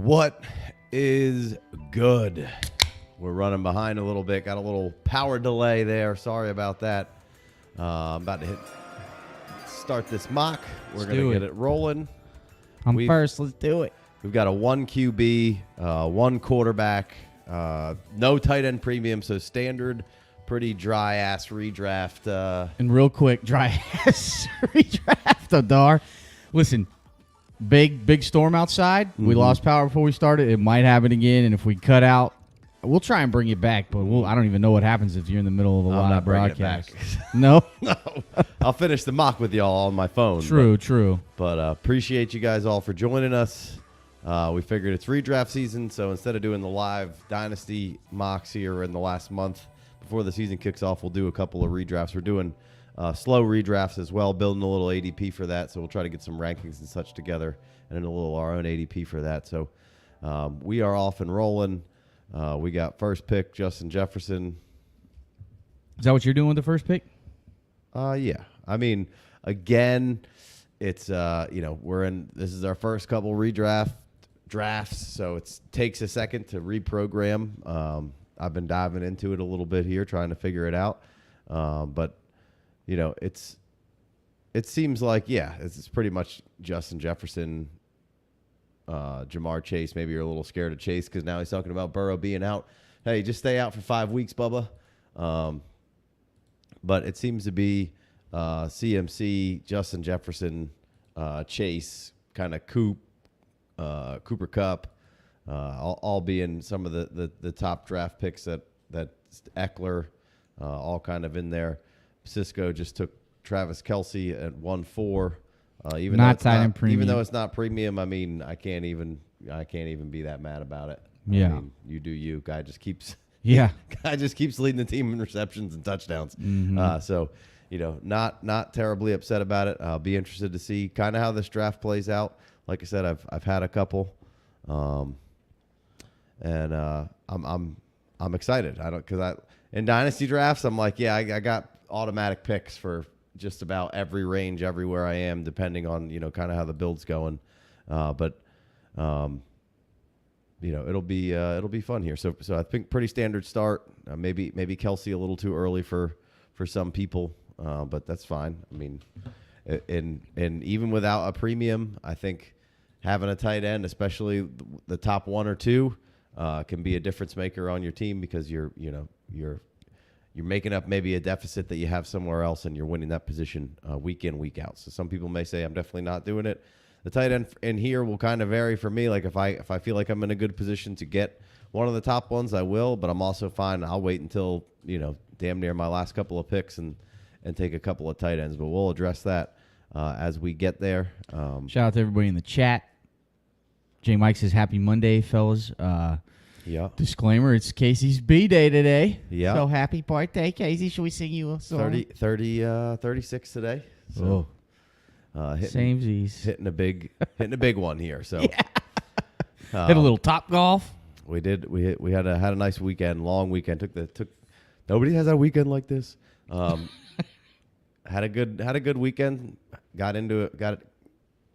What is good? We're running behind a little bit. Got a little power delay there. Sorry about that. I'm about to start this mock. We're going to get it rolling. I'm first. Let's do it. We've got a 1 QB, 1 quarterback, no tight end premium, so standard, pretty dry-ass redraft. And real quick, dry-ass redraft, Adar. Listen, big storm outside. Mm-hmm. We lost power before we started. It might happen again, and if we cut out, we'll try and bring it back, but I don't even know what happens if you're in the middle of a live broadcast. No? No. I'll finish the mock with y'all on my phone. True. But appreciate you guys all for joining us. We figured it's redraft season, so instead of doing the live Dynasty mocks here in the last month before the season kicks off, we'll do a couple of redrafts. We're doing slow redrafts as well, building a little ADP for that, so we'll try to get some rankings and such together and then a little our own ADP for that. So we are off and rolling. We got first pick, Justin Jefferson. Is that what you're doing with the first pick? Yeah. I mean, again, it's, this is our first couple drafts, so it takes a second to reprogram. I've been diving into it a little bit here, trying to figure it out. But, it seems like, it's pretty much Justin Jefferson, Jamar Chase. Maybe you're a little scared of Chase because now he's talking about Burrow being out. Hey, just stay out for 5 weeks, Bubba. But it seems to be CMC, Justin Jefferson, Chase, kind of Cooper Kupp, all being some of the top draft picks that Eckler, all kind of in there. Cisco just took Travis Kelce at 1-4. Even though it's not premium, I mean, I can't even be that mad about it. Yeah, I mean, you do you. Guy just keeps leading the team in receptions and touchdowns. Mm-hmm. So, not terribly upset about it. I'll be interested to see kind of how this draft plays out. Like I said, I've had a couple, and I'm excited. In dynasty drafts, I'm like, I got automatic picks for just about every range, everywhere I am, depending on, kind of how the build's going. But it'll be fun here. So I think pretty standard start. Maybe Kelce a little too early for some people, but that's fine. I mean, and even without a premium, I think having a tight end, especially the top 1 or 2, can be a difference maker on your team because you're making up maybe a deficit that you have somewhere else, and you're winning that position week in, week out. So some people may say, I'm definitely not doing it. The tight end in here will kind of vary for me. Like if I feel like I'm in a good position to get one of the top ones, I will. But I'm also fine. I'll wait until damn near my last couple of picks and take a couple of tight ends. But we'll address that as we get there. Shout out to everybody in the chat. J. Mike says, "Happy Monday, fellas." Yeah. Disclaimer, it's Casey's B-Day today. Yeah. So happy birthday, Casey. Should we sing you a song? 36 today. So, hitting a big one here. So hit a little Top Golf. We did. We had a nice weekend, long weekend. Nobody has a weekend like this. Had a good weekend. Got into it.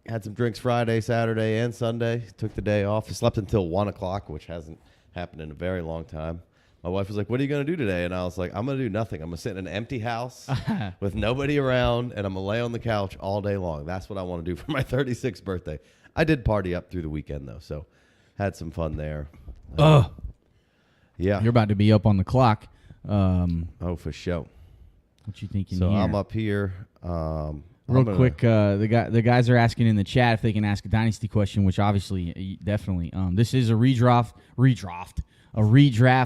Had some drinks Friday, Saturday, and Sunday. Took the day off. I slept until 1 o'clock, which hasn't happened in a very long time. My wife was like, "What are you going to do today?" And I was like, "I'm going to do nothing. I'm going to sit in an empty house with nobody around, and I'm going to lay on the couch all day long. That's what I want to do for my 36th birthday." I did party up through the weekend, though, so had some fun there. Yeah. You're about to be up on the clock. For sure. What you thinking So here? I'm up here. Real quick, the guys are asking in the chat if they can ask a dynasty question, which obviously, definitely. This is a redraft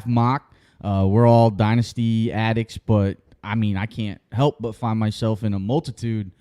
mock. We're all dynasty addicts, but I mean, I can't help but find myself in a multitude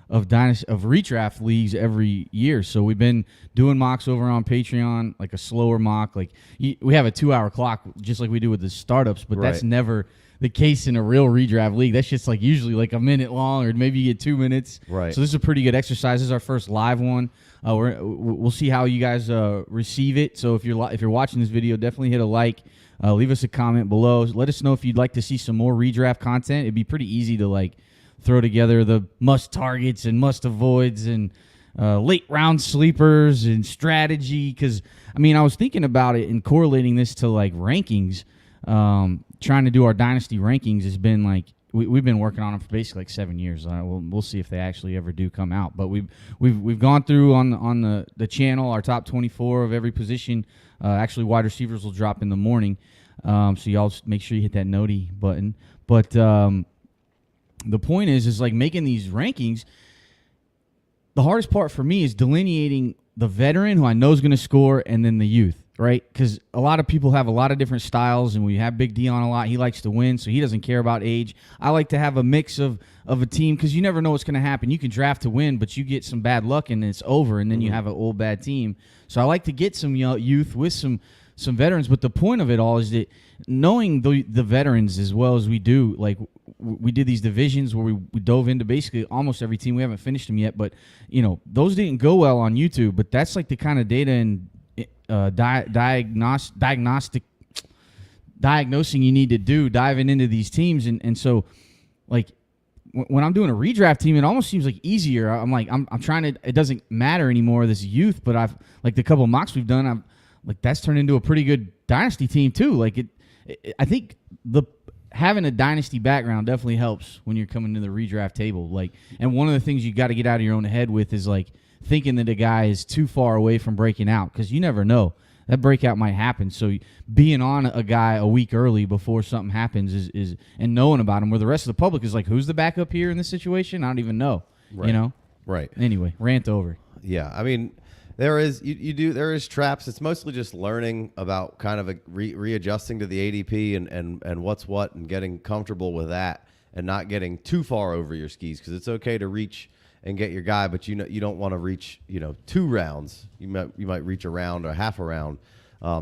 of redraft leagues every year. So we've been doing mocks over on Patreon, like a slower mock. Like we have a 2-hour clock, just like we do with the startups, but that's never the case in a real redraft league. That's just like usually like a minute long, or maybe you get 2 minutes. Right. So this is a pretty good exercise. This is our first live one. We'll see how you guys receive it. So if you're watching this video, definitely hit a like. Leave us a comment below. Let us know if you'd like to see some more redraft content. It'd be pretty easy to like throw together the must targets and must avoids and late round sleepers and strategy. Because I mean, I was thinking about it and correlating this to like rankings. Trying to do our dynasty rankings has been like we've been working on them for basically like 7 years. We'll see if they actually ever do come out. But we've gone through on the channel our top 24 of every position. Actually, wide receivers will drop in the morning, so y'all make sure you hit that noti button. But the point is like making these rankings. The hardest part for me is delineating the veteran who I know is going to score and then the youth, right? Because a lot of people have a lot of different styles, and we have Big D on a lot. He likes to win, so he doesn't care about age. I like to have a mix of a team because you never know what's going to happen. You can draft to win, but you get some bad luck and it's over, and then you have an old bad team. So I like to get some youth with some veterans. But the point of it all is that knowing the veterans as well as we do, like we did these divisions where we dove into basically almost every team. We haven't finished them yet, but those didn't go well on YouTube. But that's like the kind of data and diagnosing you need to do diving into these teams. And so like when I'm doing a redraft team, it almost seems like easier. I'm trying to, it doesn't matter anymore, this youth, but I've like the couple of mocks we've done, I've like that's turned into a pretty good dynasty team too. Like I think having a dynasty background definitely helps when you're coming to the redraft table. Like, and one of the things you got to get out of your own head with is like thinking that a guy is too far away from breaking out, because you never know. That breakout might happen. So being on a guy a week early before something happens is and knowing about him, where the rest of the public is like, who's the backup here in this situation? I don't even know. Right. Right. Anyway, rant over. Yeah, I mean, there is there is traps. It's mostly just learning about kind of readjusting to the ADP and what's what, and getting comfortable with that and not getting too far over your skis, because it's okay to reach and get your guy, but you don't want to reach 2 rounds. You might reach a round or half a round.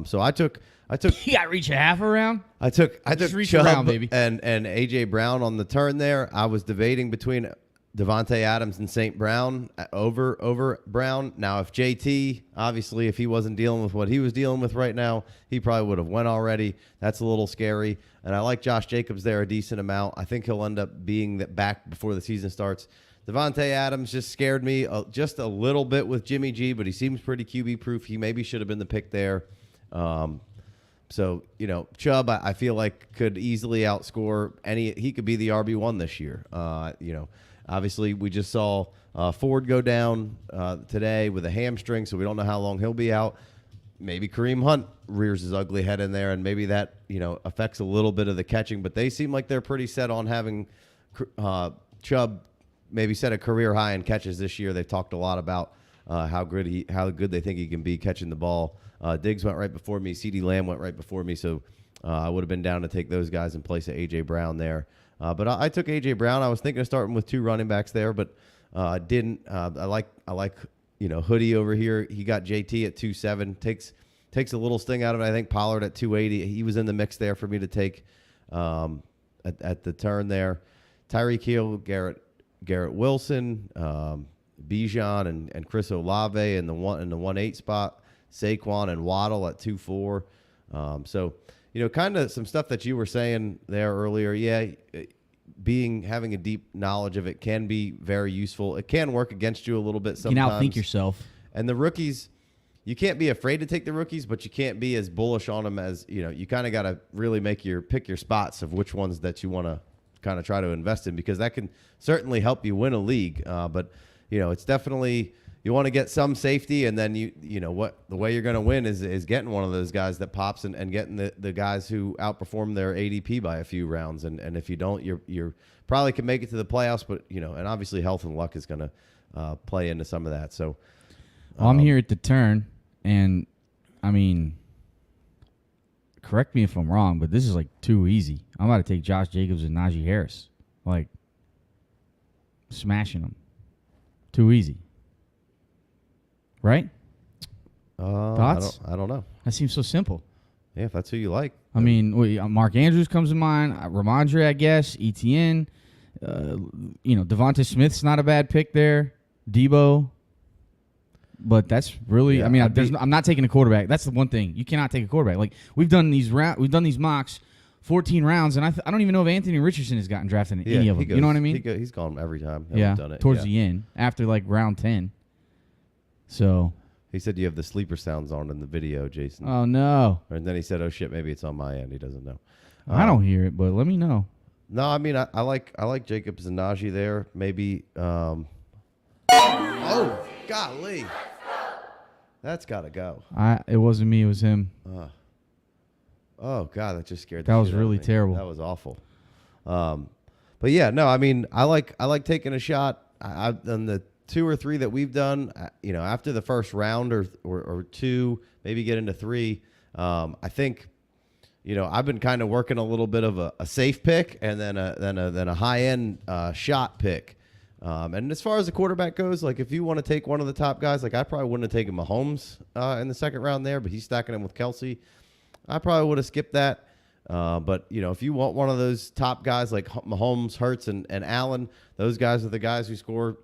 So I took You got to reach a half a round. I took reach Chubb around, baby. and AJ Brown on the turn there. I was debating between Devontae Adams and St. Brown over Brown. Now, if JT, obviously, if he wasn't dealing with what he was dealing with right now, he probably would have went already. That's a little scary. And I like Josh Jacobs there a decent amount. I think he'll end up being back before the season starts. Devontae Adams just scared me just a little bit with Jimmy G, but he seems pretty QB-proof. He maybe should have been the pick there. So, Chubb, I feel like could easily outscore he could be the RB1 this year. Obviously, we just saw Ford go down today with a hamstring, so we don't know how long he'll be out. Maybe Kareem Hunt rears his ugly head in there, and maybe that affects a little bit of the catching. But they seem like they're pretty set on having Chubb maybe set a career high in catches this year. They've talked a lot about how good they think he can be catching the ball. Diggs went right before me. CeeDee Lamb went right before me, so I would have been down to take those guys in place of A.J. Brown there. But I took A.J. Brown. I was thinking of starting with 2 running backs there, but didn't. I like Hoodie over here. He got JT at 2.7. Takes a little sting out of it. I think Pollard at 2.80. He was in the mix there for me to take at the turn there. Tyreek Hill, Garrett Wilson, Bijan and Chris Olave in the 1.8 spot. Saquon and Waddle at 2.4. So, kind of some stuff that you were saying there earlier. Yeah, having a deep knowledge of it can be very useful. It can work against you a little bit sometimes. You can outthink yourself. And the rookies, you can't be afraid to take the rookies, but you can't be as bullish on them as, you kind of got to really pick your spots of which ones that you want to kind of try to invest in, because that can certainly help you win a league. But, it's definitely, you want to get some safety, and then the way you're going to win is getting one of those guys that pops and getting the guys who outperform their ADP by a few rounds. And if you don't, you're probably can make it to the playoffs, but and obviously health and luck is going to play into some of that. So I'm here at the turn, and I mean, correct me if I'm wrong, but this is like too easy. I'm about to take Josh Jacobs and Najee Harris, like smashing them. Too easy. Right? Thoughts? I don't know. That seems so simple. Yeah, if that's who you like. I mean, Mark Andrews comes to mind. Ramondre, I guess. Etienne. Devonta Smith's not a bad pick there. Debo. But that's really. Yeah, I'm not taking a quarterback. That's the one thing. You cannot take a quarterback. Like we've done these mocks, 14 rounds, and I don't even know if Anthony Richardson has gotten drafted in any of them. You know what I mean? He's gone every time. Yeah, done it. Towards the end, after like round 10. So. He said you have the sleeper sounds on in the video, Jason. Oh no. And then he said, "Oh shit, maybe it's on my end." He doesn't know. I don't hear it, but let me know. No, I mean I like Jacobs and Najee there. Maybe. Oh golly, that's got to go. It wasn't me. It was him. Oh god, that just scared. That the was shit out of really me. terrible. That was awful. But yeah, no, I mean I like taking a shot. I've done the 2 or 3 that we've done. After the first round or 2, maybe get into 3. I think. I've been kind of working a little bit of a safe pick and then a high end shot pick. And as far as the quarterback goes, like if you want to take one of the top guys, like I probably wouldn't have taken Mahomes in the second round there, but he's stacking him with Kelsey. I probably would have skipped that. But if you want one of those top guys like Mahomes, Hurts, and Allen, those guys are the guys who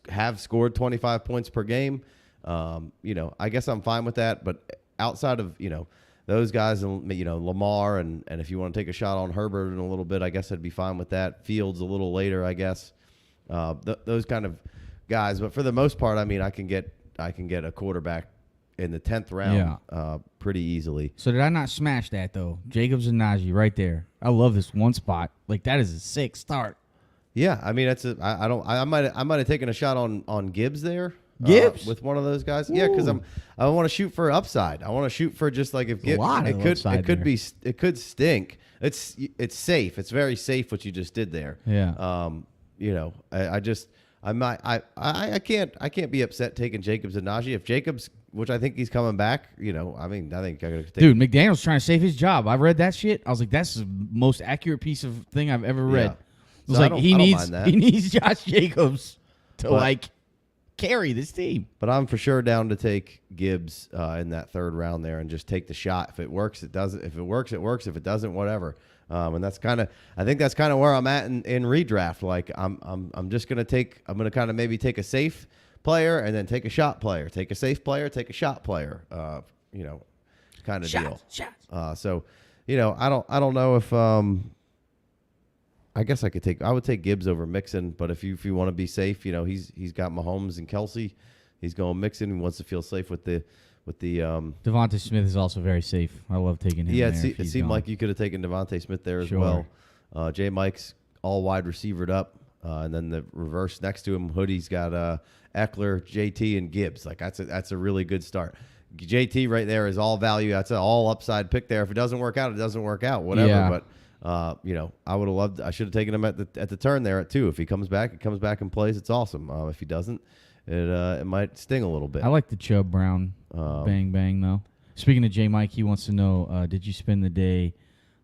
have scored 25 points per game. I guess I'm fine with that. But outside of those guys, Lamar, and if you want to take a shot on Herbert in a little bit, I guess I'd be fine with that. Fields a little later, I guess. Those kind of guys, but for the most part, I mean, I can get a quarterback in the 10th round pretty easily. So did I not smash that though? Jacobs and Najee right there. I love this one spot. Like that is a sick start. Yeah, I mean I might have taken a shot on Gibbs there. Gibbs with one of those guys. Ooh. Yeah, because I want to shoot for upside. I want to shoot for just like if Gibbs, it could stink. It's safe. It's very safe what you just did there. Yeah. I can't be upset taking Jacobs and Najee. If Jacobs, which I think he's coming back, I think I gotta take. Dude, McDaniel's trying to save his job. I read that shit. I was like, that's the most accurate piece of thing I've ever read. Yeah. I was like, he needs Josh Jacobs to carry this team. But I'm for sure down to take Gibbs in that 3rd round there and just take the shot. If it works, it does it. If it works, it works. If it doesn't, whatever. And I think that's kind of where I'm at in redraft. Like I'm just gonna kind of maybe take a safe player and then take a shot player, take a safe player, take a shot player. Kind of deal. Shots. So, I don't know if I guess I would take Gibbs over Mixon, but if you want to be safe, he's got Mahomes and Kelsey. He's going Mixon. He wants to feel safe with the Devontae Smith is also very safe. I love taking him. Yeah, there it seemed like you could have taken Devontae Smith there as well. J. Mike's all wide receivered up, and then the reverse next to him, Hoodie's got Eckler, JT, and Gibbs. Like that's a really good start. JT right there is all value. That's an all upside pick there. If it doesn't work out, it doesn't work out. Whatever. Yeah. But I would have loved. I should have taken him at the turn there at 2. If he comes back, and plays. It's awesome. If he doesn't, it might sting a little bit. I like the Chubb Brown bang bang though. Speaking of J. Mike, he wants to know: did you spend the day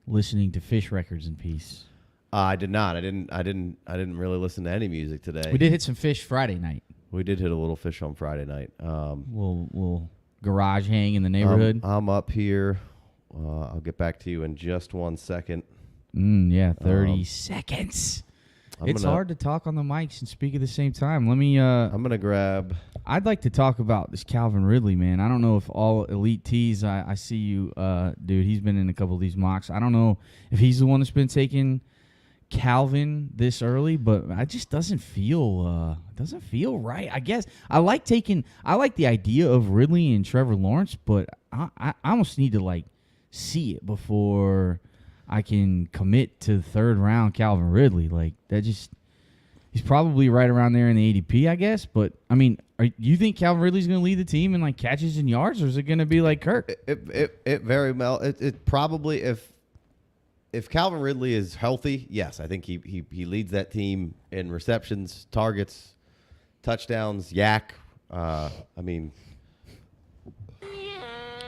listening to Fish records in peace? I did not. I didn't really listen to any music today. We did hit some Fish Friday night. We did hit a little Fish on Friday night. We'll garage hang in the neighborhood. I'm up here. I'll get back to you in just 1 second. 30 seconds. It's hard to talk on the mics and speak at the same time. Let me. I'm gonna grab. I'd like to talk about this Calvin Ridley, man. I don't know if all Elite Tees. I see you, dude. He's been in a couple of these mocks. I don't know if he's the one that's been taking Calvin this early, but it just doesn't feel right. I guess I like the idea of Ridley and Trevor Lawrence, but I almost need to see it before I can commit to the 3rd round Calvin Ridley. He's probably right around there in the ADP, I guess. But I mean, you think Calvin Ridley's going to lead the team in catches and yards, or is it going to be like Kirk? It very well. It probably if Calvin Ridley is healthy, yes, I think he leads that team in receptions, targets, touchdowns, yak. I mean,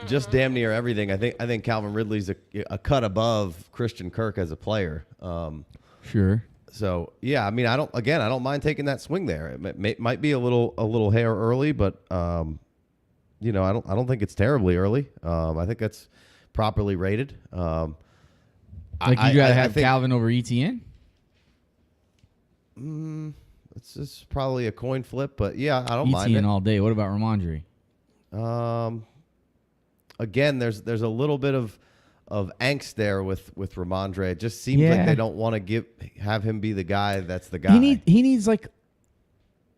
just damn near everything. I think Calvin Ridley's a cut above Christian Kirk as a player. Sure. So yeah, I mean, I don't mind taking that swing there. It might be a little hair early, but I don't think it's terribly early. I think that's properly rated. You'd rather have Calvin over ETN? It's probably a coin flip, but yeah, I don't mind it. ETN all day. What about Ramondre? Again, there's a little bit of angst there with Ramondre. It just seems like they don't want to have him be the guy that's the guy. He needs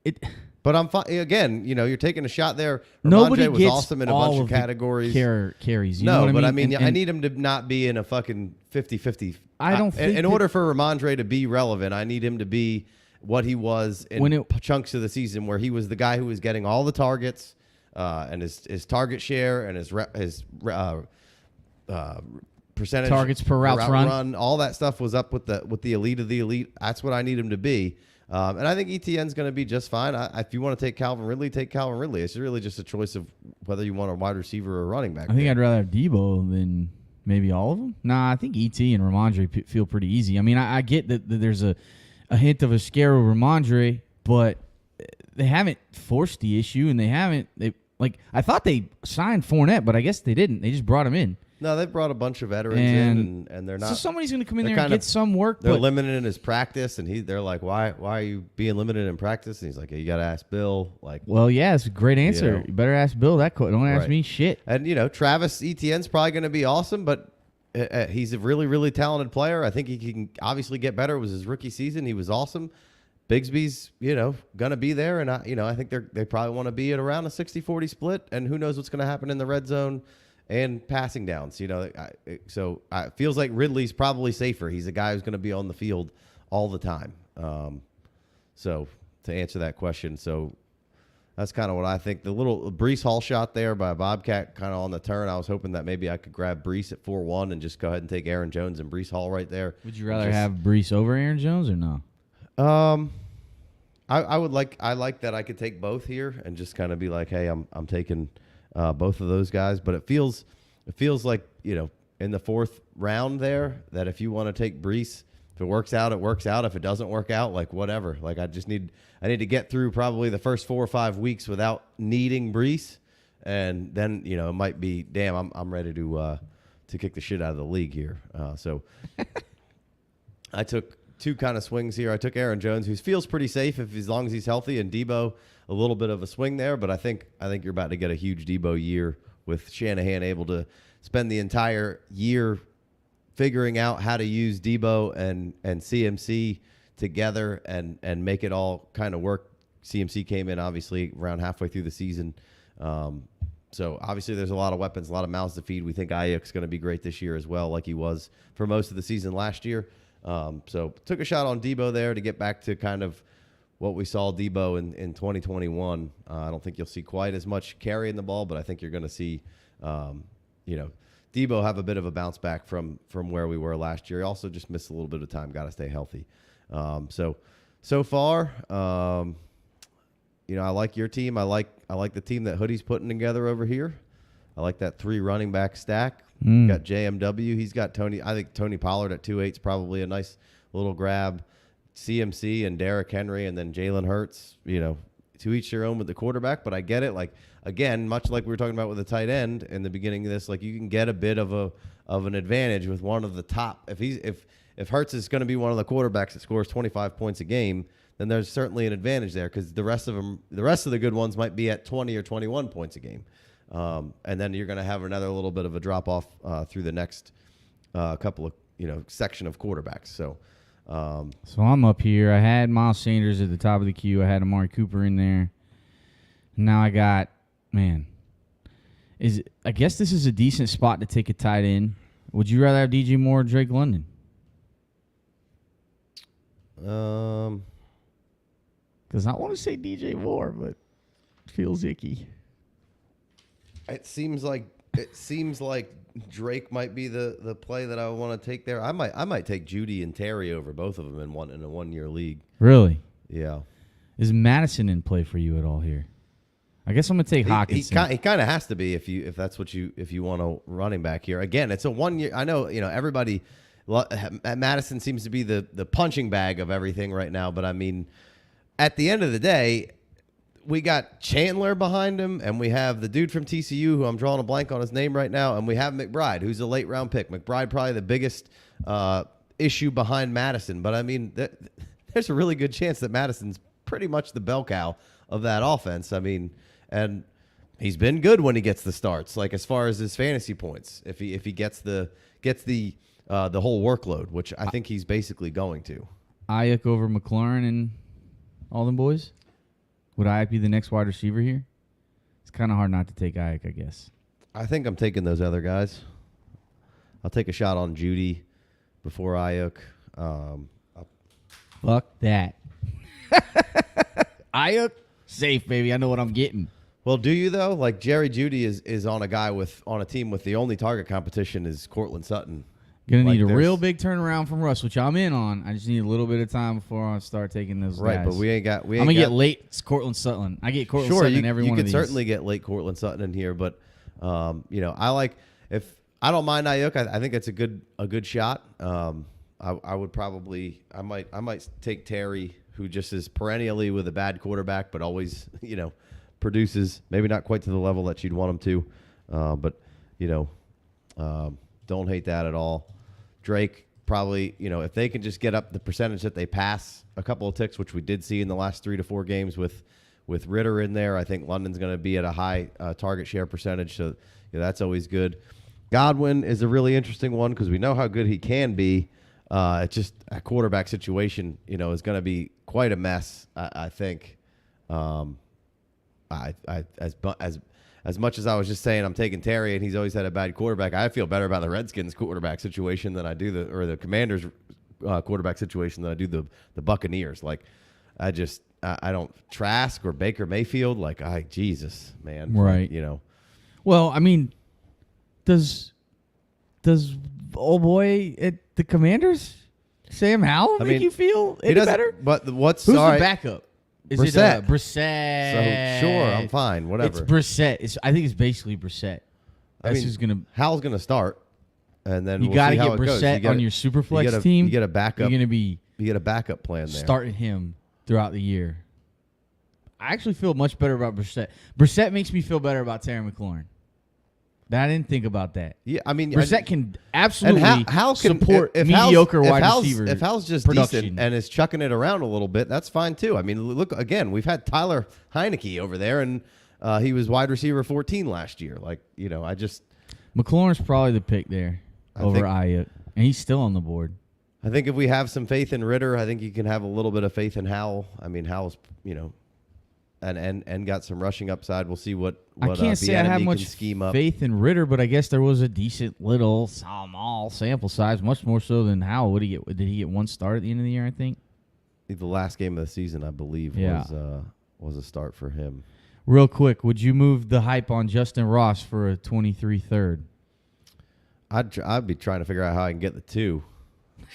it. But I'm again, you're taking a shot there. Nobody Ramondre was gets awesome in a all bunch of of the categories. Carries. You No, know what but I mean? I need him to not be in a fucking 50-50. I don't think in order for Ramondre to be relevant, I need him to be what he was in chunks of the season, where he was the guy who was getting all the targets and his target share and his percentage targets per route run. All that stuff was up with the elite of the elite. That's what I need him to be. And I think ETN's going to be just fine. If you want to take Calvin Ridley, take Calvin Ridley. It's really just a choice of whether you want a wide receiver or a running back. I think I'd rather have Debo than maybe all of them. Nah, I think ET and Ramondre feel pretty easy. I mean, I get that there's a hint of a scare with Ramondre, but they haven't forced the issue, and I thought they signed Fournette, but I guess they didn't. They just brought him in. No, they brought a bunch of veterans in, and they're not. So somebody's going to come in there and get some work. They're limited in his practice, and they're like, "Why are you being limited in practice?" And he's like, "Hey, you got to ask Bill." Like, well, yeah, it's a great answer. You better ask Bill that question. Don't ask me shit. And Travis Etienne's probably going to be awesome, but he's a really, really talented player. I think he can obviously get better. It was his rookie season; he was awesome. Bigsby's, going to be there, and I think they probably want to be at around a 60-40 split, and who knows what's going to happen in the red zone and passing downs. So it feels like Ridley's probably safer. He's a guy who's going to be on the field all the time. So to answer that question, so that's kind of what I think. The little Breece Hall shot there by Bobcat kind of on the turn. I was hoping that maybe I could grab Breece at 4-1 and just go ahead and take Aaron Jones and Breece Hall right there. Would you rather have Breece over Aaron Jones or no? I like that I could take both here and just kind of be like, hey, I'm taking both of those guys. But it feels like, in the fourth round there, that if you want to take Breece, if it works out, it works out. If it doesn't work out, like whatever. Like I need to get through probably the first 4 or 5 weeks without needing Breece, and then it might be, damn, I'm ready to kick the shit out of the league here. So I took two kind of swings here. I took Aaron Jones, who feels pretty safe as long as he's healthy, and Debo, a little bit of a swing there. But I think you're about to get a huge Debo year with Shanahan able to spend the entire year figuring out how to use Debo and CMC together and make it all kind of work. CMC came in obviously around halfway through the season. So obviously there's a lot of weapons, a lot of mouths to feed. We think Ayuk's going to be great this year as well, like he was for most of the season last year. So took a shot on Debo there to get back to kind of what we saw Debo in 2021. I don't think you'll see quite as much carrying the ball, but I think you're going to see, Debo have a bit of a bounce back from where we were last year. He also just missed a little bit of time, got to stay healthy. So far, I like your team. I like the team that Hoodie's putting together over here. I like that 3 running back stack. Got JMW. He's got Tony. I think Tony Pollard at 2.8 is probably a nice little grab. CMC and Derrick Henry, and then Jalen Hurts. To each their own with the quarterback. But I get it. Like again, much like we were talking about with the tight end in the beginning of this, like you can get a bit of an advantage with one of the top. If Hurts is going to be one of the quarterbacks that scores 25 points a game, then there's certainly an advantage there because the rest of the good ones might be at 20 or 21 points a game. And then you're going to have another little bit of a drop off through the next couple of section of quarterbacks. So I'm up here. I had Miles Sanders at the top of the queue. I had Amari Cooper in there. Now I got I guess this is a decent spot to take a tight end. Would you rather have DJ Moore or Drake London? Because I want to say DJ Moore, but it feels icky. It seems like Drake might be the play that I want to take there. I might take Judy and Terry over both of them in a 1-year league. Really? Yeah. Is Madison in play for you at all here? I guess I'm gonna take Hockenson. He kind of has to be if that's what you want a running back here. Again, it's a 1 year. I know everybody. Madison seems to be the punching bag of everything right now, but I mean, at the end of the day, we got Chandler behind him, and we have the dude from TCU, who I'm drawing a blank on his name right now, and we have McBride, who's a late-round pick. McBride probably the biggest issue behind Madison, but I mean, there's a really good chance that Madison's pretty much the bell cow of that offense. I mean, and he's been good when he gets the starts, like as far as his fantasy points, if he gets the whole workload, which I think he's basically going to. Ayuk over McLaurin and all them boys? Would Ayuk be the next wide receiver here? It's kind of hard not to take Ayuk, I guess. I think I'm taking those other guys. I'll take a shot on Judy before Ayuk. Fuck that. Ayuk, safe, baby. I know what I'm getting. Well, do you though? Like Jerry Judy is on a team with the only target competition is Cortland Sutton. Gonna Like need a real big turnaround from Russ, which I'm in on. I just need a little bit of time before I start taking those Right, guys. but we ain't got. I'm gonna get late. It's Cortland Sutton. I get Cortland Sutton in every one of these. You could certainly get late Cortland Sutton in here, but I like if I don't mind Ayuk. I think it's a good shot. I would probably I might take Terry, who just is perennially with a bad quarterback, but always produces. Maybe not quite to the level that you'd want him to, but don't hate that at all. Drake probably, if they can just get up the percentage that they pass a couple of ticks, which we did see in the last 3 to 4 games with Ritter in there. I think London's going to be at a high target share percentage, so that's always good. Godwin is a really interesting one because we know how good he can be. It's just a quarterback situation, is going to be quite a mess. I think. As much as I was just saying I'm taking Terry and he's always had a bad quarterback, I feel better about the Redskins quarterback situation than I do the Commanders quarterback situation than I do the Buccaneers. Like, I don't Trask or Baker Mayfield. Like, Jesus, man. Right. Like, Well, I mean, does old boy at the Commanders, Sam Howell, make you feel any better? But who's the backup? Is Brissett. it Brissett? So, sure, I'm fine. Whatever. It's Brissett. I think it's basically Brissett. That's who's going to... Hal's going to start, and then you got to get Brissett on your Superflex team. You get a backup. You're going to be... You get a backup plan there. Starting him throughout the year. I actually feel much better about Brissett. Brissett makes me feel better about Terry McLaurin. I didn't think about that. Yeah, I mean, Brissett can absolutely support if mediocre wide receiver. If Hal's just production. decent and is chucking it around a little bit, that's fine too. I mean, look again. We've had Tyler Heineke over there, and he was wide receiver 14 last year. Like, McLaurin's probably the pick there over Ayuk, and he's still on the board. I think if we have some faith in Ritter, I think you can have a little bit of faith in Howell. I mean, Howell's and got some rushing upside. We'll see what I can't say I have much faith in Ritter, but I guess there was a decent little small sample size, much more so than Howell. What did he get? Did he get one start at the end of the year? I think the last game of the season, I believe, was a start for him. Real quick, would you move the hype on Justin Ross for a 23 third? I'd be trying to figure out how I can get the 2.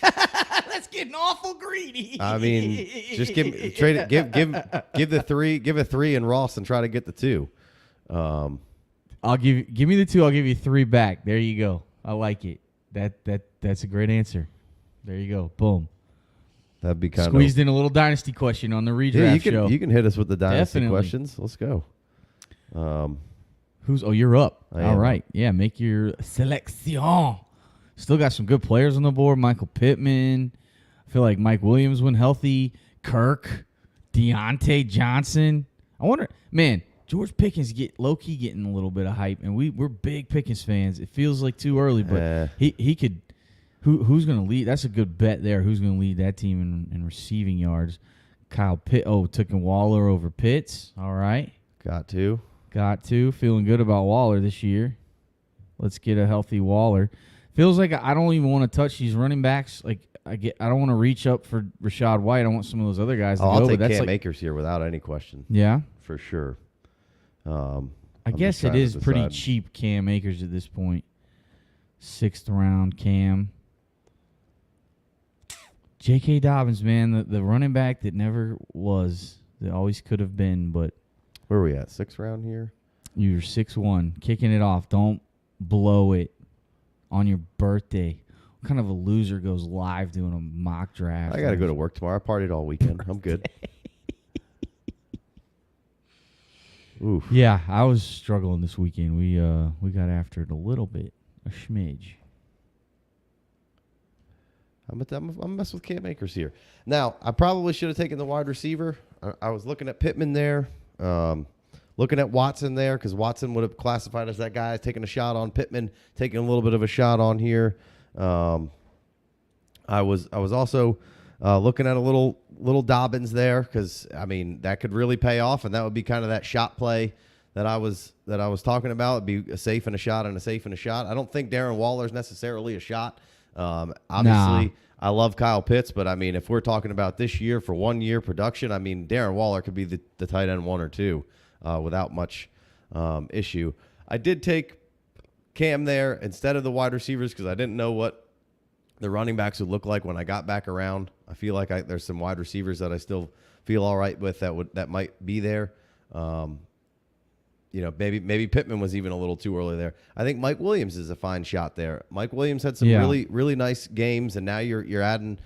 That's getting awful greedy. I mean, just give the 3, give a 3 in Ross and try to get the 2. I'll give me the 2. I'll give you 3 back. There you go. I like it. That's a great answer. There you go. Boom. That'd be kind of squeezed in a little dynasty question on the redraft show. You can hit us with the dynasty questions. Let's go. You're up. All right. Yeah, make your selection. Still got some good players on the board. Michael Pittman. I feel like Mike Williams when healthy. Kirk. Deontay Johnson. I wonder, man, George Pickens low-key getting a little bit of hype, and we're big Pickens fans. It feels like too early, but he could. Who's going to lead? That's a good bet there. Who's going to lead that team in receiving yards? Kyle Pitt. Oh, took Waller over Pitts. All right. Got to. Feeling good about Waller this year. Let's get a healthy Waller. Feels like I don't even want to touch these running backs. Like I don't want to reach up for Rachaad White. I want some of those other guys to go. I'll take Cam Akers here without any question. Yeah, for sure. I guess it is pretty cheap, Cam Akers at this point. 6th round, Cam. J.K. Dobbins, man, the running back that never was, that always could have been, but where are we at? 6th round here. You're 6-1, kicking it off. Don't blow it on your birthday. What kind of a loser goes live doing a mock draft? I got to go to work tomorrow. I partied all weekend. I'm good. Oof. Yeah, I was struggling this weekend. We got after it a little bit, a smidge. I'm messing with Cam Akers here. Now, I probably should have taken the wide receiver. I was looking at Pittman there, looking at Watson there, because Watson would have classified as that guy taking a shot on Pittman, taking a little bit of a shot on here. I was also looking at a little little Dobbins there because I mean that could really pay off, and that would be kind of that shot play that I was talking about. It'd be a safe and a shot and a safe and a shot. I don't think Darren Waller's necessarily a shot. Obviously, I love Kyle Pitts, but I mean, if we're talking about this year for 1 year production, I mean, Darren Waller could be the tight end 1 or 2 without much issue. I did take Cam there instead of the wide receivers because I didn't know what the running backs would look like when I got back around. I feel like there's some wide receivers that I still feel all right with that might be there. Maybe Pittman was even a little too early there. I think Mike Williams is a fine shot there. Mike Williams had some really, really nice games, and now you're adding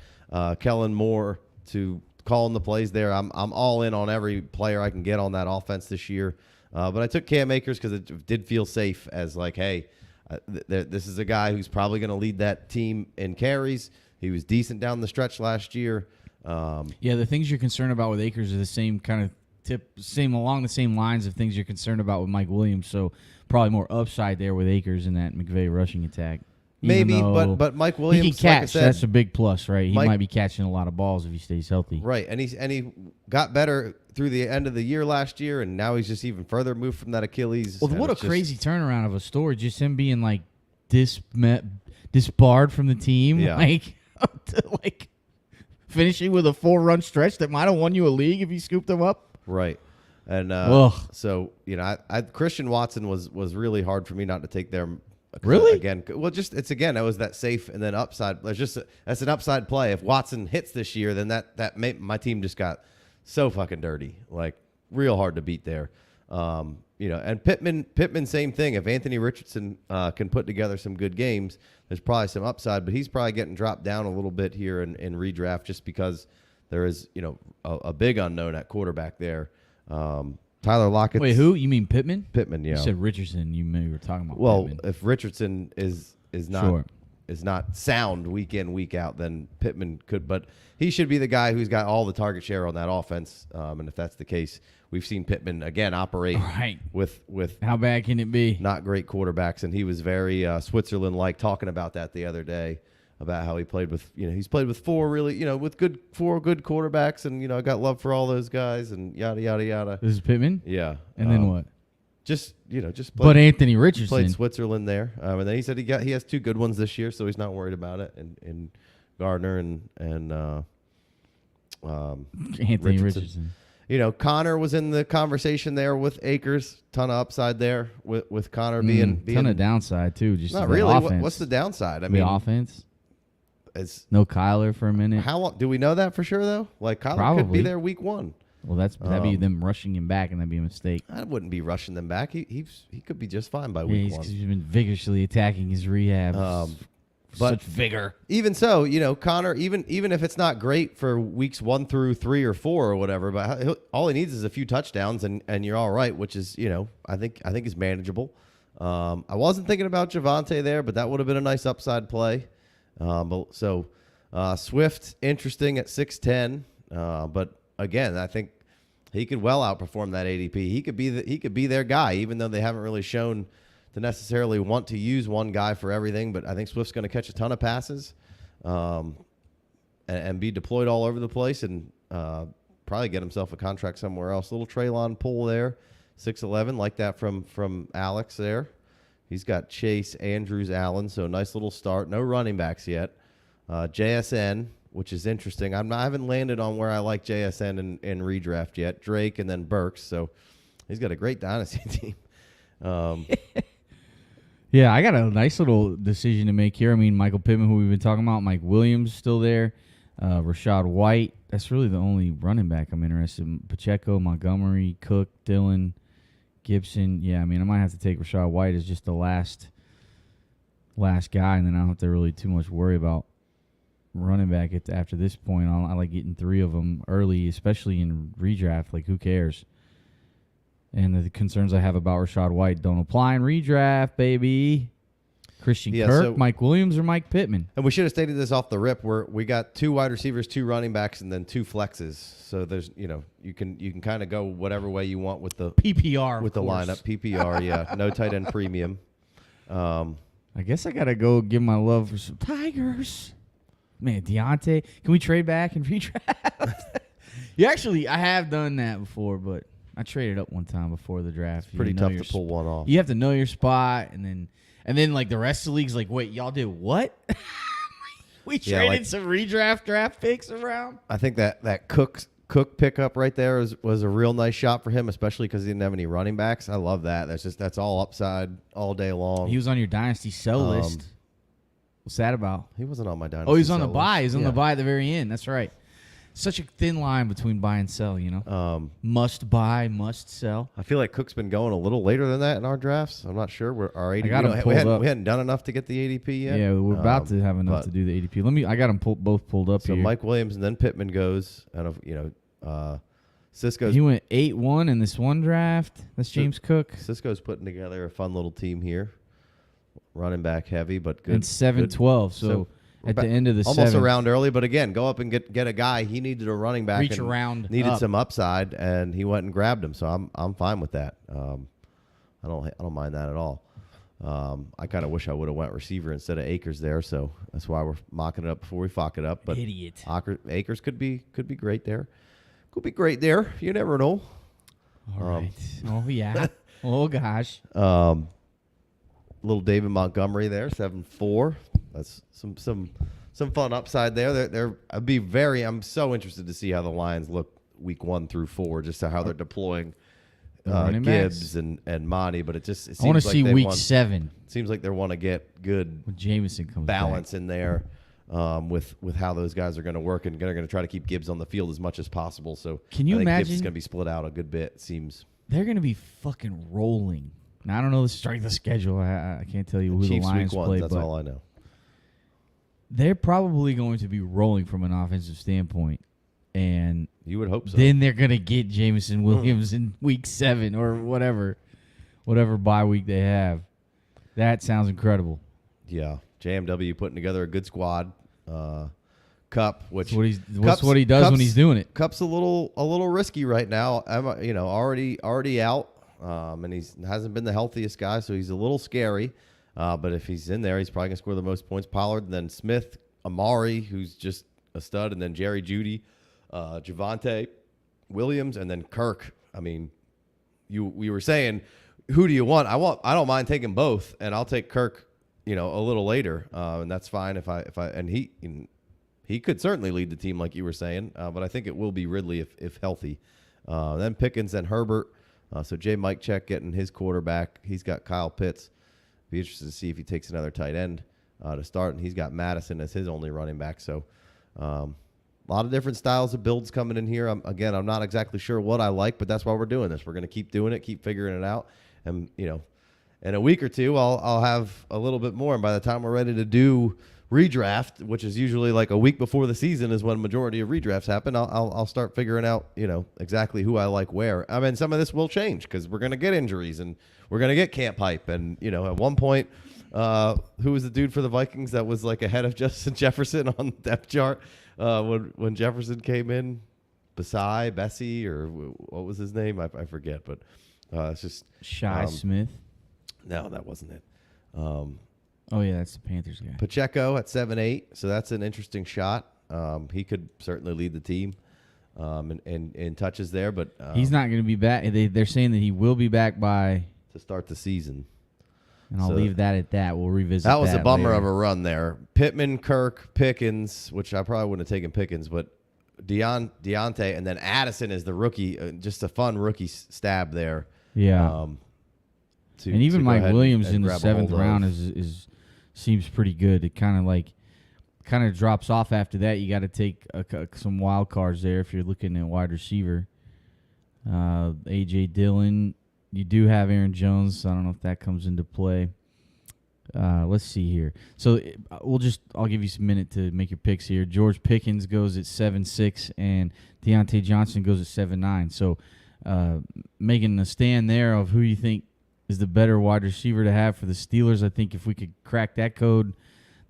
Kellen Moore to calling the plays there. I'm all in on every player I can get on that offense this year. But I took Cam Akers because it did feel safe as like, hey, this is a guy who's probably going to lead that team in carries. He was decent down the stretch last year. The things you're concerned about with Akers are the same kind of along the same lines of things you're concerned about with Mike Williams. So probably more upside there with Akers in that McVay rushing attack. Maybe, but Mike Williams, he can catch. like I said, that's a big plus, right? He might be catching a lot of balls if he stays healthy. Right, and he got better through the end of the year last year, and now he's just even further moved from that Achilles. Well, what a crazy turnaround of a story! Just him being like disbarred from the team, like finishing with a 4-run stretch that might have won you a league if you scooped him up. Right. And so, Christian Watson was really hard for me not to take there. Really? Again, well, it was that safe and then upside. That's an upside play. If Watson hits this year, then my team just got so fucking dirty, like real hard to beat there. And Pittman, same thing. If Anthony Richardson can put together some good games, there's probably some upside, but he's probably getting dropped down a little bit here in redraft just because there is, a big unknown at quarterback there. Tyler Lockett. Wait, who? You mean Pittman? Pittman, yeah. You said Richardson. You maybe were talking about Pittman. If Richardson is not sound week in, week out, then Pittman could. But he should be the guy who's got all the target share on that offense. And if that's the case, we've seen Pittman, again, operate with how bad can it be? Not great quarterbacks. And he was very Switzerland-like talking about that the other day. About how he played with, he's played with four good quarterbacks, and I got love for all those guys, and yada yada yada. This is Pittman, yeah. And then what? Just played, but Anthony Richardson played Switzerland there, and then he said he has 2 good ones this year, so he's not worried about it. And Gardner and Anthony Richardson. Connor was in the conversation there with Akers. Ton of upside there with Connor being ton of downside too. Just not really. Offense. What's the downside? I mean, the offense. No Kyler for a minute. How long do we know that for sure though? Like Kyler could be there week 1. Well, that'd be them rushing him back, and that'd be a mistake. I wouldn't be rushing them back. He could be just fine by week 1. He's been vigorously attacking his rehab. But such vigor. Even so, Connor, even if it's not great for weeks 1 through 3 or 4 or whatever, but all he needs is a few touchdowns, and you're all right, which is I think is manageable. I wasn't thinking about Javonte there, but that would have been a nice upside play. Swift, interesting at 6'10", but again, I think he could well outperform that ADP. He could be their guy, even though they haven't really shown to necessarily want to use one guy for everything. But I think Swift's going to catch a ton of passes, and be deployed all over the place, and probably get himself a contract somewhere else. Little Traylon pull there, 6'11", like that from Alex there. He's got Chase, Andrews, Allen, so nice little start. No running backs yet. JSN, which is interesting. I haven't landed on where I like JSN in redraft yet. Drake and then Burks, so he's got a great dynasty team. Yeah, I got a nice little decision to make here. I mean, Michael Pittman, who we've been talking about, Mike Williams still there. Rashad White. That's really the only running back I'm interested in. Pacheco, Montgomery, Cook, Dillon, Gibson. Yeah, I mean, I might have to take Rashad White as just the last guy, and then I don't have to really too much worry about running back after this point. I like getting 3 of them early, especially in redraft. Like, who cares? And the concerns I have about Rashad White don't apply in redraft, baby. Christian Kirk, Mike Williams, or Mike Pittman. And we should have stated this off the rip. We got 2 wide receivers, 2 running backs, and then 2 flexes. So there's, you can kind of go whatever way you want with the PPR with the lineup. PPR, yeah, no tight end premium. I guess I gotta go give my love for some Tigers. Man, Deontay, can we trade back and redraft? You actually, I have done that before, but I traded up one time before the draft. Pretty tough to pull one off. You have to know your spot, and then like the rest of the league's like, wait, y'all did what? We traded some redraft draft picks around. I think that Cook pickup right there was a real nice shot for him, especially because he didn't have any running backs. I love that. That's all upside all day long. He was on your dynasty sell list. What's that about? He wasn't on my dynasty. Oh, he's on the sell buy. list. He's on the buy at the very end. That's right. Such a thin line between buy and sell, you know. Must buy, must sell. I feel like Cook's been going a little later than that in our drafts. I'm not sure. Our ADP. I got him pulled up. We hadn't done enough to get the ADP yet. Yeah, we're about to have enough to do the ADP. I got them both pulled up. So here. Mike Williams and then Pittman goes, and Cisco's. He went 8-1 in this one draft. That's James Cook. Cisco's putting together a fun little team here, running back heavy, but good. And 7-12. So at the end of the almost seventh, around early, but again, go up and get a guy. He needed a running back. Reach around. Needed up. some upside, and he went and grabbed him. So I'm fine with that. I don't mind that at all. I kind of wish I would have went receiver instead of Akers there. So that's why we're mocking it up before we fuck it up. But idiot. Akers could be great there. Could be great there. You never know. All right. Oh yeah. Oh gosh. Little David Montgomery there, 7-4. That's some fun upside there. I'm so interested to see how the Lions look week 1 through 4, just how they're deploying Gibbs and Monty. But it seems I want to like see week 7. It seems like they want to get good when Jameson comes balance back. in there with how those guys are going to work, and they're going to try to keep Gibbs on the field as much as possible. So can you I think imagine? Gibbs is going to be split out a good bit. It seems they're going to be fucking rolling. Now I don't know the strength of schedule. I can't tell you who Chiefs the Lions week 1, play. that's but all I know. they're probably going to be rolling from an offensive standpoint. And you would hope so. Then they're going to get Jameson Williams in week 7 or whatever bye week they have. That sounds incredible. Yeah. JMW putting together a good squad. Cup, which that's what he does when he's doing it. Cup's a little risky right now. I'm already out, and he hasn't been the healthiest guy, so he's a little scary. But if he's in there, he's probably gonna score the most points. Pollard, and then Smith, Amari, who's just a stud, and then Jerry Jeudy, Javonte Williams, and then Kirk. I mean, we were saying, who do you want? I don't mind taking both, and I'll take Kirk, a little later, and that's fine and he could certainly lead the team like you were saying, but I think it will be Ridley if healthy. Then Pickens and Herbert. So Jay Mikecheck getting his quarterback. He's got Kyle Pitts. Be interested to see if he takes another tight end to start, and he's got Madison as his only running back. So a lot of different styles of builds coming in here. I'm not exactly sure what I like, but that's why we're doing this. We're going to keep doing it, keep figuring it out, and in a week or two, I'll have a little bit more. And by the time we're ready to do redraft, which is usually like a week before the season is when majority of redrafts happen, I'll start figuring out exactly who I like where. I mean, some of this will change because we're going to get injuries and we're going to get camp hype. And at one point, who was the dude for the Vikings that was like ahead of Justin Jefferson on the depth chart when Jefferson came in? Bessie, or what was his name? I forget, but it's just Shi Smith. No, that wasn't it. Oh, yeah, that's the Panthers guy. Pacheco at 7-8, so that's an interesting shot. He could certainly lead the team in touches there, but he's not going to be back. They're saying that he will be back by to start the season. And I'll leave that at that. We'll revisit that. That was a bummer later. of a run there. Pittman, Kirk, Pickens, which I probably wouldn't have taken Pickens, but Deontay, and then Addison is the rookie. Just a fun rookie stab there. Yeah. And even Mike Williams in the 7th round is seems pretty good. It kind of drops off after that. You got to take some wild cards there if you're looking at wide receiver. A.J. Dillon. You do have Aaron Jones. So I don't know if that comes into play. Let's see here. So I'll give you some minute to make your picks here. George Pickens goes at 7-6 and Deontay Johnson goes at 7-9. So making a stand there of who you think is the better wide receiver to have for the Steelers. I think if we could crack that code,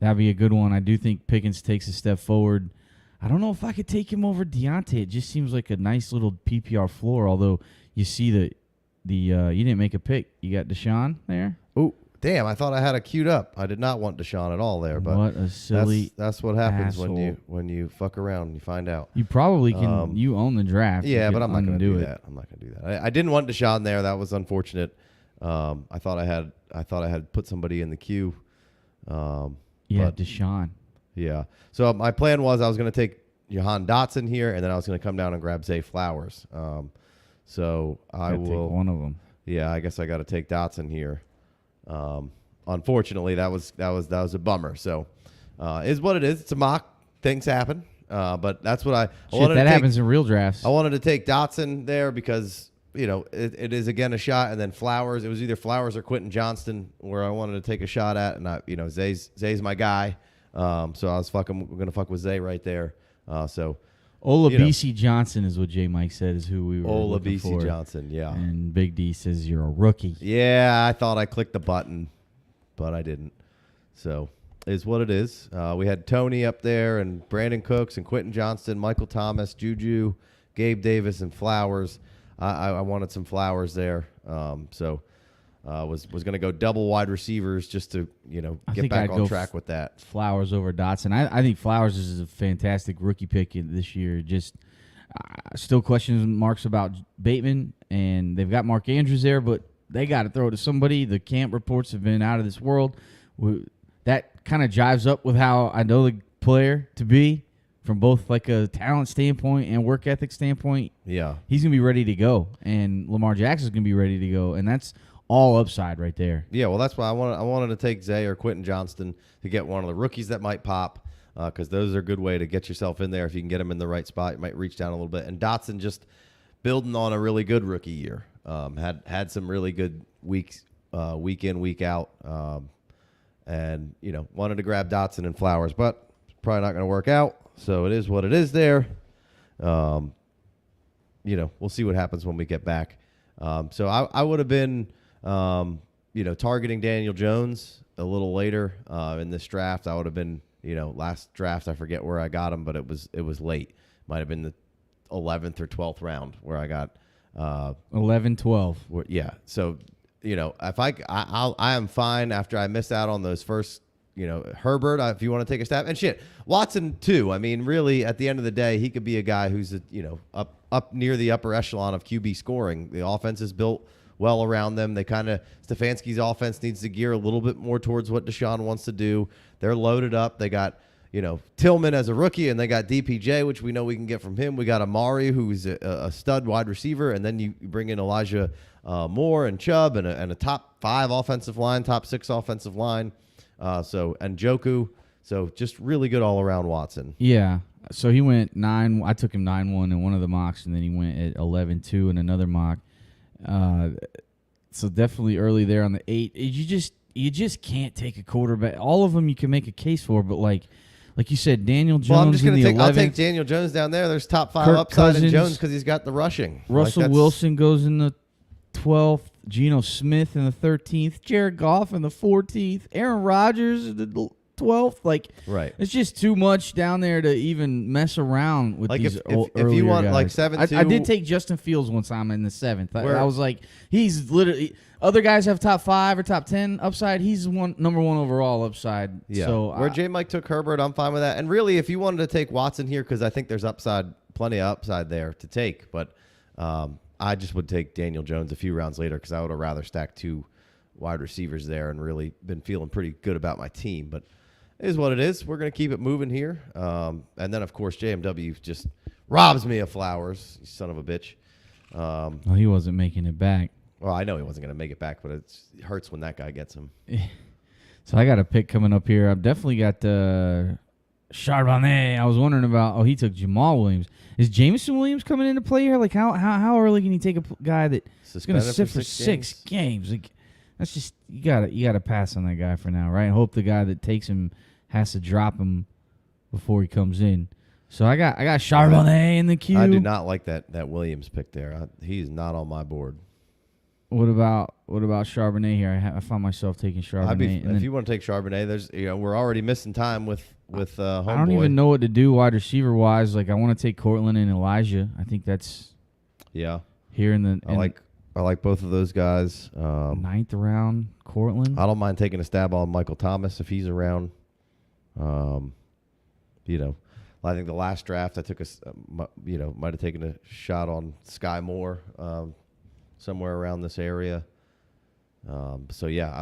that'd be a good one. I do think Pickens takes a step forward. I don't know if I could take him over Deontay. It just seems like a nice little PPR floor, although you see you didn't make a pick. You got Deshaun there? Oh, Damn, I thought I had it queued up. I did not want Deshaun at all there, but what a silly. that's what happens asshole. when you fuck around and you find out. You probably can. You own the draft. Yeah, You but can I'm not going to do it. that. I'm not going to do that. I didn't want Deshaun there. That was unfortunate. I thought I had put somebody in the queue. Yeah, but, Deshaun. Yeah. So my plan was I was going to take Jahan Dotson here, and then I was going to come down and grab Zay Flowers. So I will take one of them. Yeah, I guess I got to take Dotson here. Unfortunately, that was a bummer. So is what it is. It's a mock. Things happen. But that's what I wanted. That happens in real drafts. I wanted to take Dotson there because it is again a shot, and then Flowers. It was either Flowers or Quentin Johnston where I wanted to take a shot at, and Zay's my guy. So I was gonna fuck with Zay right there. So Olabisi Johnson is what J Mike said is who we were looking for. Olabisi Johnson, yeah. And Big D says you're a rookie. Yeah, I thought I clicked the button, but I didn't. So is what it is. We had Tony up there and Brandon Cooks and Quentin Johnston, Michael Thomas, Juju, Gabe Davis, and Flowers. I wanted some Flowers there. So was going to go double wide receivers just to get back on track with that. Flowers over Dotson. I think Flowers is a fantastic rookie pick this year. Just still questions marks about Bateman, and they've got Mark Andrews there, but they got to throw it to somebody. The camp reports have been out of this world. That kind of jives up with how I know the player to be from both like a talent standpoint and work ethic standpoint. Yeah, he's gonna be ready to go, and Lamar Jackson's gonna be ready to go, and that's all upside right there. Yeah, well, that's why I wanted to take Zay or Quentin Johnston to get one of the rookies that might pop, because those are a good way to get yourself in there. If you can get them in the right spot, you might reach down a little bit. And Dotson just building on a really good rookie year. Had some really good weeks, week in, week out, and wanted to grab Dotson and Flowers, but it's probably not going to work out. So it is what it is there. We'll see what happens when we get back. So I would have been, targeting Daniel Jones a little later in this draft. I would have been, last draft, I forget where I got him, but it was late. Might have been the 11th or 12th round where I got 11, 12. Yeah. So, if I am fine after I missed out on those first, Herbert, if you want to take a stab, and shit, Watson too. I mean, really, at the end of the day, he could be a guy who's up near the upper echelon of QB scoring. The offense is built well around them. They Stefanski's offense needs to gear a little bit more towards what Deshaun wants to do. They're loaded up. They got Tillman as a rookie, and they got DPJ, which we know we can get from him. We got Amari, who's a stud wide receiver, and then you bring in Elijah Moore and Chubb and a top 5 offensive line, top 6 offensive line. And Joku. So just really good all around Watson. Yeah. So he went 9. I took him 9-1 in one of the mocks, and then he went at 11-2 in another mock. So definitely early there on the 8. You just can't take a quarterback. All of them you can make a case for, but like you said, Daniel Jones. Well, I'm just going to I'll take Daniel Jones down there. There's top 5 Kirk upside Cousins, in Jones because he's got the rushing. Russell Wilson goes in the 12th. Geno Smith in the 13th. Jared Goff in the 14th. Aaron Rodgers in the 12th. Right. It's just too much down there to even mess around with these if you want guys. 7-2. I did take Justin Fields one time in the 7th. I was like, he's literally. Other guys have top 5 or top 10 upside. He's number 1 overall upside. Yeah. So where J Mike took Herbert, I'm fine with that. And really, if you wanted to take Watson here, because I think there's plenty of upside there to take, but I just would take Daniel Jones a few rounds later because I would have rather stacked 2 wide receivers there and really been feeling pretty good about my team. But it is what it is. We're going to keep it moving here. And then, of course, JMW just robs me of Flowers, you son of a bitch. Well, he wasn't making it back. Well, I know he wasn't going to make it back, but it hurts when that guy gets him. So I got a pick coming up here. I've definitely got Charbonnet. I was wondering about. Oh, he took Jamal Williams. Is Jameson Williams coming into play here? Like how early can you take a guy that's going to sit for 6 games? Like that's just you gotta pass on that guy for now, right? And hope the guy that takes him has to drop him before he comes in. So I got Charbonnet in the queue. I do not like that Williams pick there. He's not on my board. What about Charbonnet here? I found myself taking Charbonnet. If you want to take Charbonnet, there's we're already missing time with Homeboy. I don't even know what to do wide receiver wise. Like I want to take Cortland and Elijah. I think that's here in the. I like both of those guys. Ninth round, Cortland. I don't mind taking a stab on Michael Thomas if he's around. You know, I think the last draft I took might have taken a shot on Sky Moore somewhere around this area. So yeah,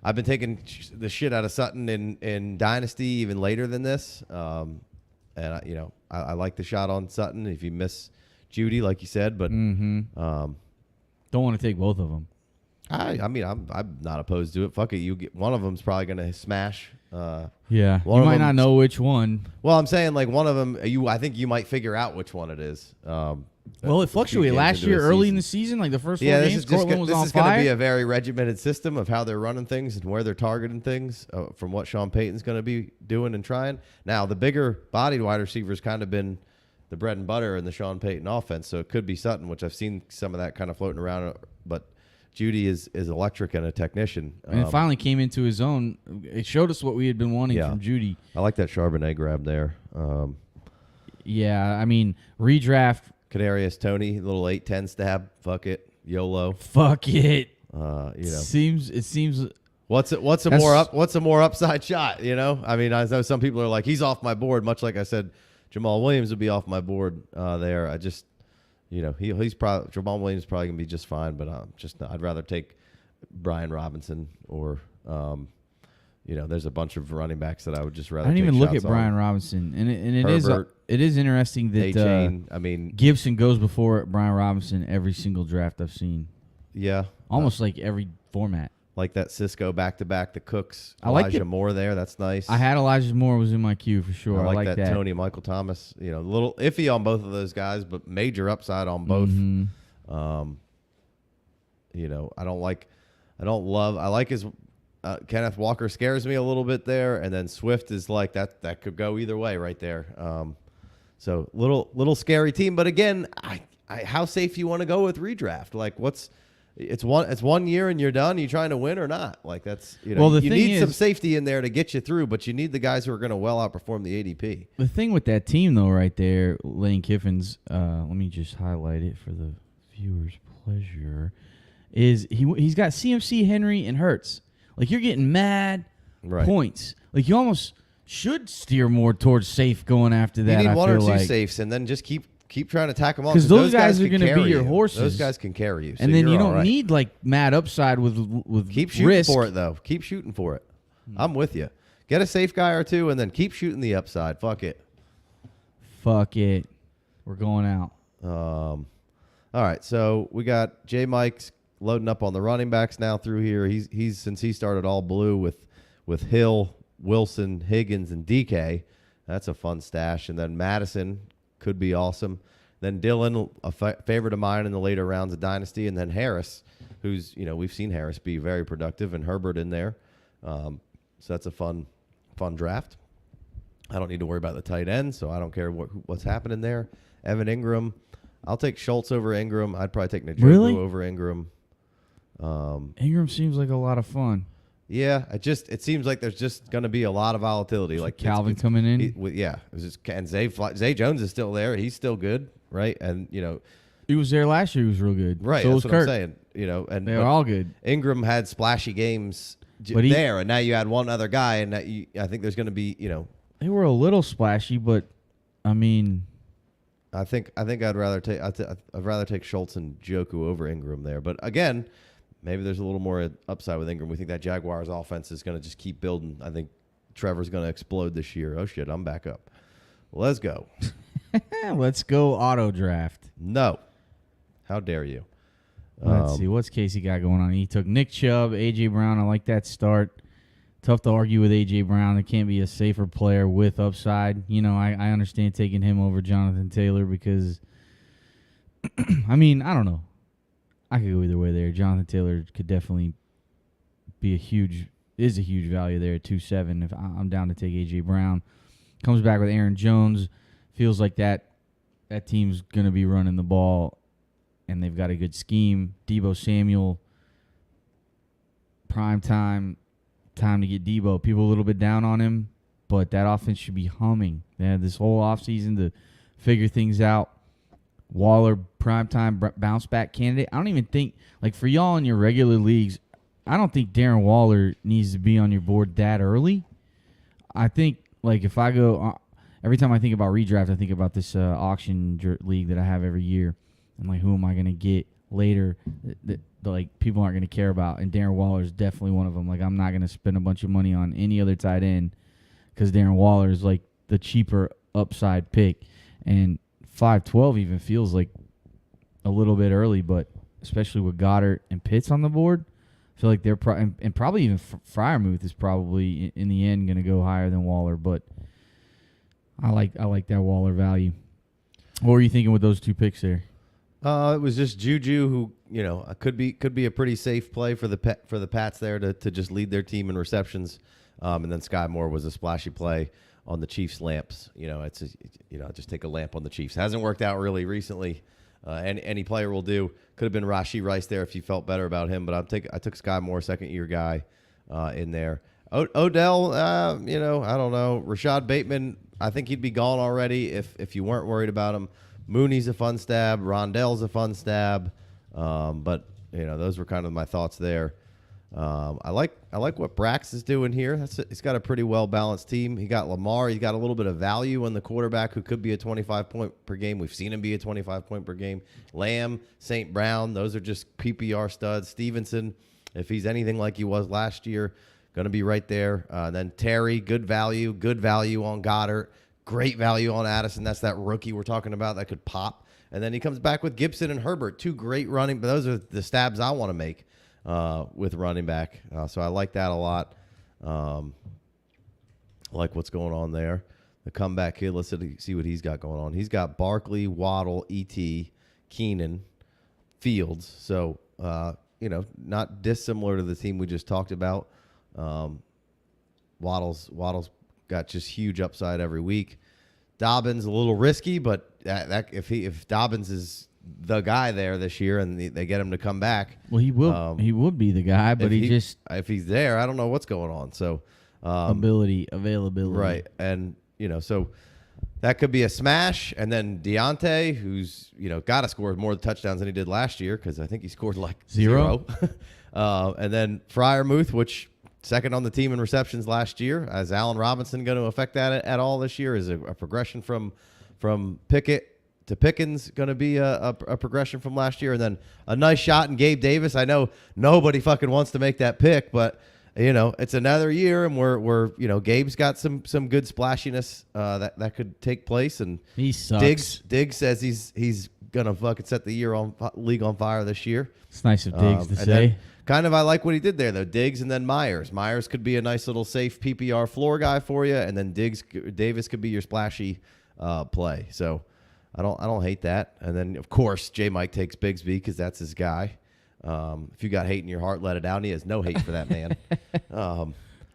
I've been taking the shit out of Sutton in Dynasty even later than this. And I like the shot on Sutton if you miss Judy, like you said, but don't want to take both of them. I mean, I'm not opposed to it. Fuck it, you get one of them's probably gonna smash. Yeah, you might not know which one. Well, I'm saying like one of them, I think you might figure out which one it is. Well, it fluctuated last year, early in the season, like the first 4 games. Cortland was on fire. This is going to be a very regimented system of how they're running things and where they're targeting things from what Sean Payton's going to be doing and trying. Now, the bigger bodied wide receiver's kind of been the bread and butter in the Sean Payton offense, so it could be Sutton, which I've seen some of that kind of floating around, but Judy is electric and a technician. And it finally came into his own. It showed us what we had been wanting from Judy. I like that Charbonnet grab there. Yeah, I mean, redraft. Kadarius Toney, little 8-10 stab. Fuck it. YOLO. Fuck it. It seems. What's a more upside shot? You know, I mean, I know some people are like, he's off my board. Much like I said, Jamal Williams would be off my board there. I just, he's probably Jamal Williams is probably gonna be just fine. But I'd rather take Brian Robinson or. There's a bunch of running backs that I would just rather. I didn't even look at on. Brian Robinson, and Herbert, it is interesting that Gibson goes before Brian Robinson every single draft I've seen. Yeah, almost like every format. Like that Cisco back-to-back, the Cooks, I like Elijah Moore there. That's nice. I had Elijah Moore was in my queue for sure. I like that Tony, Michael Thomas. A little iffy on both of those guys, but major upside on both. Mm-hmm. I like his. Kenneth Walker scares me a little bit there, and then Swift is like that. That could go either way right there. So little scary team, but again, how safe you want to go with redraft? Like, it's 1 year and you're done. You trying to win or not? Like that's Well, you need some safety in there to get you through, but you need the guys who are going to well outperform the ADP. The thing with that team though, right there, Lane Kiffin's. Let me just highlight it for the viewers' pleasure. Is he's got CMC, Henry, and Hurts. Like, you're getting mad points. Like, you almost should steer more towards safe going after that. You need one or two like. safes, and then just keep trying to tack them off. Because those guys are going to be your horses. Those guys can carry you. So and then you don't need, like, mad upside with keep shooting risk. for it, though. Keep shooting for it. I'm with you. Get a safe guy or two, and then keep shooting the upside. Fuck it. We're going out. All right, so we got J. Mike's loading up on the running backs now through here. He's since he started all blue with Hill, Wilson, Higgins, and DK. That's a fun stash. And then Madison could be awesome. Then Dillon, a favorite of mine in the later rounds of Dynasty. And then Harris, who's, we've seen Harris be very productive, and Herbert in there. So that's a fun draft. I don't need to worry about the tight end, so I don't care what's happening there. Evan Ingram. I'll take Schultz over Ingram. I'd probably take Njoku over Ingram. Ingram seems like a lot of fun. Yeah, it seems like there's just going to be a lot of volatility. Like Calvin coming in. And Zay Jones is still there. He's still good, right? And he was there last year. He was real good. Right. So that's was what Kirk. I'm saying. And they were all good. Ingram had splashy games there, and now you had one other guy, and I think there's going to be They were a little splashy, but I mean. I think I'd rather take Schultz and Njoku over Ingram there. But again, maybe there's a little more upside with Ingram. We think that Jaguars offense is going to just keep building. I think Trevor's going to explode this year. Oh shit, I'm back up. Let's go. Let's go auto draft. No. How dare you? Let's see. What's Casey got going on? He took Nick Chubb, A.J. Brown. I like that start. Tough to argue with A.J. Brown. There can't be a safer player with upside. I understand taking him over Jonathan Taylor because, I mean, I don't know. I could go either way there. Jonathan Taylor could definitely be a huge value there at 2.7 if I'm down to take A.J. Brown. Comes back with Aaron Jones. Feels like that team's going to be running the ball, and they've got a good scheme. Deebo Samuel, prime time to get Deebo. People a little bit down on him, but that offense should be humming. They had this whole offseason to figure things out. Waller primetime bounce back candidate. I don't even think, like, for y'all in your regular leagues, I don't think Darren Waller needs to be on your board that early. I think, like, if I go every time I think about redraft, I think about this auction league that I have every year. I'm like, who am I going to get later that like people aren't going to care about? And Darren Waller is definitely one of them. Like, I'm not going to spend a bunch of money on any other tight end because Darren Waller is like the cheaper upside pick. And 512 even feels like a little bit early, but especially with Goddard and Pitts on the board, I feel like they're and probably even Freiermuth is probably in the end going to go higher than Waller. But I like that Waller value. What were you thinking with those two picks there? It was just Juju, who could be a pretty safe play for the Pats there to just lead their team in receptions, and then Sky Moore was a splashy play on the Chiefs lamps. Just take a lamp on the Chiefs. Hasn't worked out really recently. Any player will do. Could have been Rashee Rice there if you felt better about him, but I took Sky Moore, second-year guy, in there. Odell, I don't know. Rashad Bateman, I think he'd be gone already if you weren't worried about him. Mooney's a fun stab. Rondell's a fun stab. But those were kind of my thoughts there. I like what Brax is doing here. He's got a pretty well balanced team. He got Lamar. He's got a little bit of value in the quarterback who could be a 25-point per game. We've seen him be a 25-point per game. Lamb, St. Brown, those are just PPR studs. Stevenson, if he's anything like he was last year, going to be right there. Then Terry, good value on Goddard. Great value on Addison. That's that rookie we're talking about that could pop. And then he comes back with Gibson and Herbert, two great running. But those are the stabs I want to make with running back. So I like that a lot. I like what's going on there. The comeback kid, let's see what he's got going on. He's got Barkley, Waddle, E.T., Keenan, Fields. So, not dissimilar to the team we just talked about. Waddle's got just huge upside every week. Dobbins a little risky, but if Dobbins is the guy there this year and they get him to come back, well, he would be the guy, but if he's there, I don't know what's going on. So availability, right? And so that could be a smash. And then Deontay, who's got to score more touchdowns than he did last year because I think he scored like zero. And then Freiermuth, which second on the team in receptions last year. Is Allen Robinson going to affect that at all this year? Is a progression from Pickett to Pickens going to be a progression from last year? And then a nice shot in Gabe Davis. I know nobody fucking wants to make that pick, but it's another year, and we're Gabe's got some good splashiness that could take place. And he sucks. Diggs says he's gonna fucking set the league on fire this year. It's nice of Diggs to say. Kind of, I like what he did there, though. Diggs and then Myers. Myers could be a nice little safe PPR floor guy for you, and then Davis could be your splashy play. So I don't hate that. And then, of course, J. Mike takes Bigsby because that's his guy. If you got hate in your heart, let it out. And he has no hate for that man.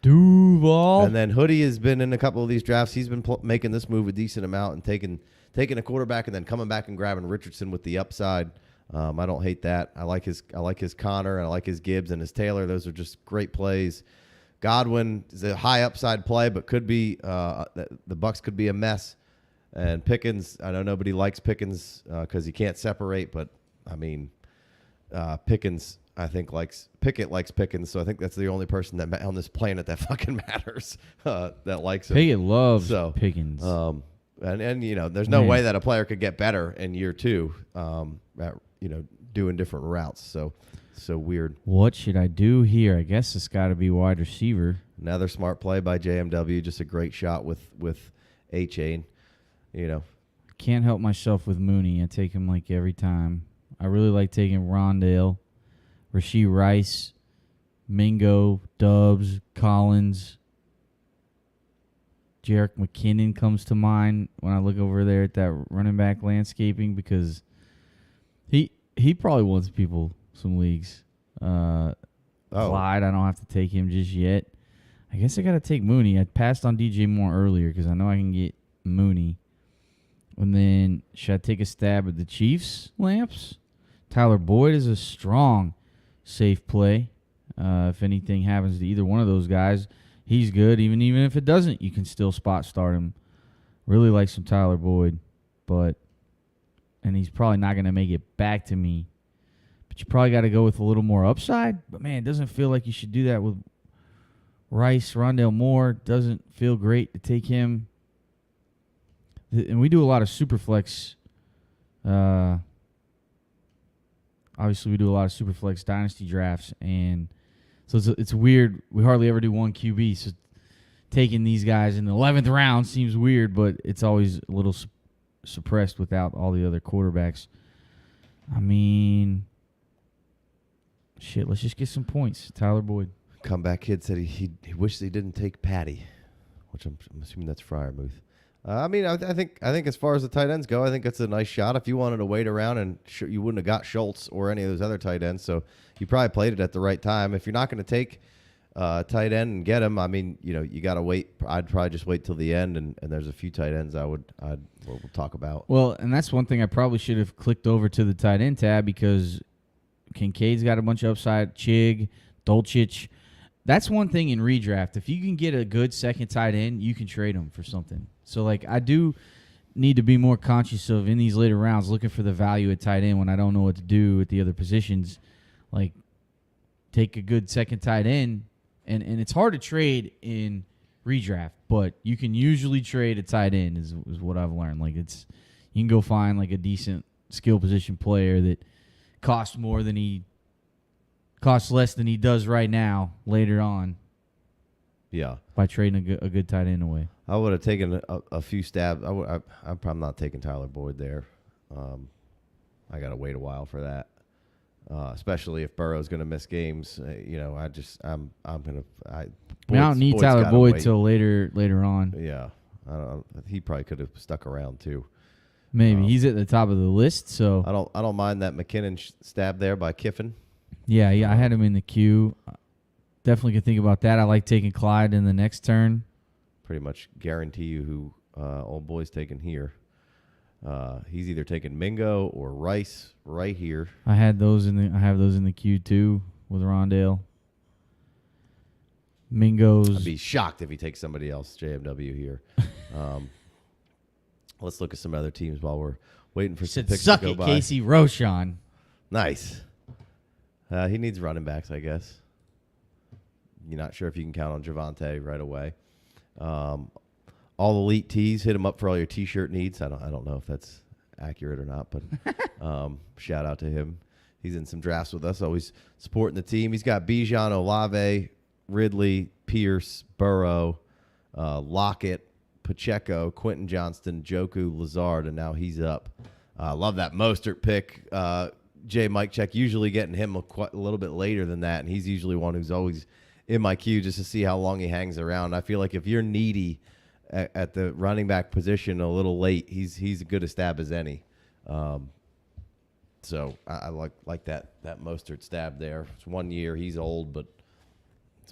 Duval. And then Hoodie has been in a couple of these drafts. He's been making this move a decent amount and taking a quarterback and then coming back and grabbing Richardson with the upside. I don't hate that. I like his Connor, and I like his Gibbs and his Taylor. Those are just great plays. Godwin is a high upside play, but could be the Bucs could be a mess. And Pickens, I know nobody likes Pickens because he can't separate, but I mean, Pickens, I think Pickett likes Pickens, so I think that's the only person that on this planet that fucking matters that likes him. Pickett loves Pickens. And there's no way that a player could get better in year two at doing different routes. So weird. What should I do here? I guess it's got to be wide receiver. Another smart play by JMW. Just a great shot with A-Chain. Can't help myself with Mooney. I take him like every time. I really like taking Rondale, Rashee Rice, Mingo, Dubs, Collins. Jerick McKinnon comes to mind when I look over there at that running back landscaping because he probably wants people some leagues. Clyde, I don't have to take him just yet. I guess I got to take Mooney. I passed on DJ Moore earlier because I know I can get Mooney. And then should I take a stab at the Chiefs lamps? Tyler Boyd is a strong, safe play. If anything happens to either one of those guys, he's good. Even if it doesn't, you can still spot start him. Really like some Tyler Boyd. and he's probably not going to make it back to me. But you probably got to go with a little more upside. But, man, it doesn't feel like you should do that with Rice. Rondale Moore doesn't feel great to take him. And we do a lot of super flex. Obviously, we do a lot of super flex dynasty drafts. And so it's weird. We hardly ever do one QB. So taking these guys in the 11th round seems weird, but it's always a little suppressed without all the other quarterbacks. I mean, shit, let's just get some points. Tyler Boyd. Comeback kid said he wished he didn't take Patty, which I'm assuming that's Freiermuth. I mean, I think as far as the tight ends go, I think that's a nice shot. If you wanted to wait around, and you wouldn't have got Schultz or any of those other tight ends, so you probably played it at the right time. If you're not going to take tight end and get him, I mean, you got to wait. I'd probably just wait till the end, and there's a few tight ends we'll talk about. Well, and that's one thing I probably should have clicked over to the tight end tab, because Kincaid's got a bunch of upside. Chig, Dolchich. That's one thing in redraft. If you can get a good second tight end, you can trade them for something. So, like, I do need to be more conscious of, in these later rounds, looking for the value at tight end when I don't know what to do at the other positions. Like, take a good second tight end, and it's hard to trade in redraft, but you can usually trade a tight end is what I've learned. Like, you can go find, like, a decent skill position player that costs less than he does right now later on. Yeah. By trading a good tight end away. I would have taken a few stabs. I'm probably not taking Tyler Boyd there. I got to wait a while for that, especially if Burrow's going to miss games. I don't need Tyler Boyd till later on. Yeah, he probably could have stuck around too. Maybe he's at the top of the list, so I don't mind that McKinnon stab there by Kiffin. Yeah, I had him in the queue. Definitely could think about that. I like taking Clyde in the next turn. Pretty much guarantee you who old boy's taking here. He's either taking Mingo or Rice right here. I have those in the queue too with Rondale. Mingo's. I'd be shocked if he takes somebody else. JMW here. Let's look at some other teams while we're waiting for some picks to go by. Casey Roshan. Nice. He needs running backs, I guess. You're not sure if you can count on Javonte right away. All elite tees, hit him up for all your T-shirt needs. I don't know if that's accurate or not, but shout out to him. He's in some drafts with us, always supporting the team. He's got Bijan, Olave, Ridley, Pierce, Burrow, Lockett, Pacheco, Quentin Johnston, Joku, Lazard, and now he's up. Love that Mostert pick. Mike Check usually getting him a little bit later than that, and he's usually one who's always in my queue just to see how long he hangs around. I feel like if you're needy at the running back position a little late, he's as good a stab as any. So I like that Mostert stab there. It's 1 year. He's old, but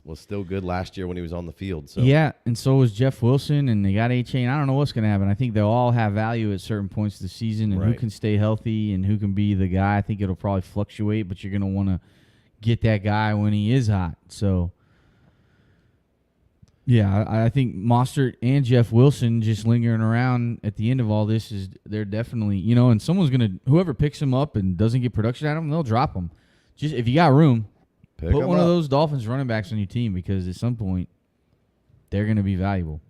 was still good last year when he was on the field. So yeah, and so was Jeff Wilson, and they got A-Chain. I don't know what's going to happen. I think they'll all have value at certain points of the season, and who can stay healthy and who can be the guy. I think it'll probably fluctuate, but you're going to want to get that guy when he is hot. So, yeah, I think Mostert and Jeff Wilson just lingering around at the end of all this they're definitely, and someone's going to, whoever picks him up and doesn't get production out of him, they'll drop him. Just if you got room, put one of those Dolphins running backs on your team, because at some point they're going to be valuable.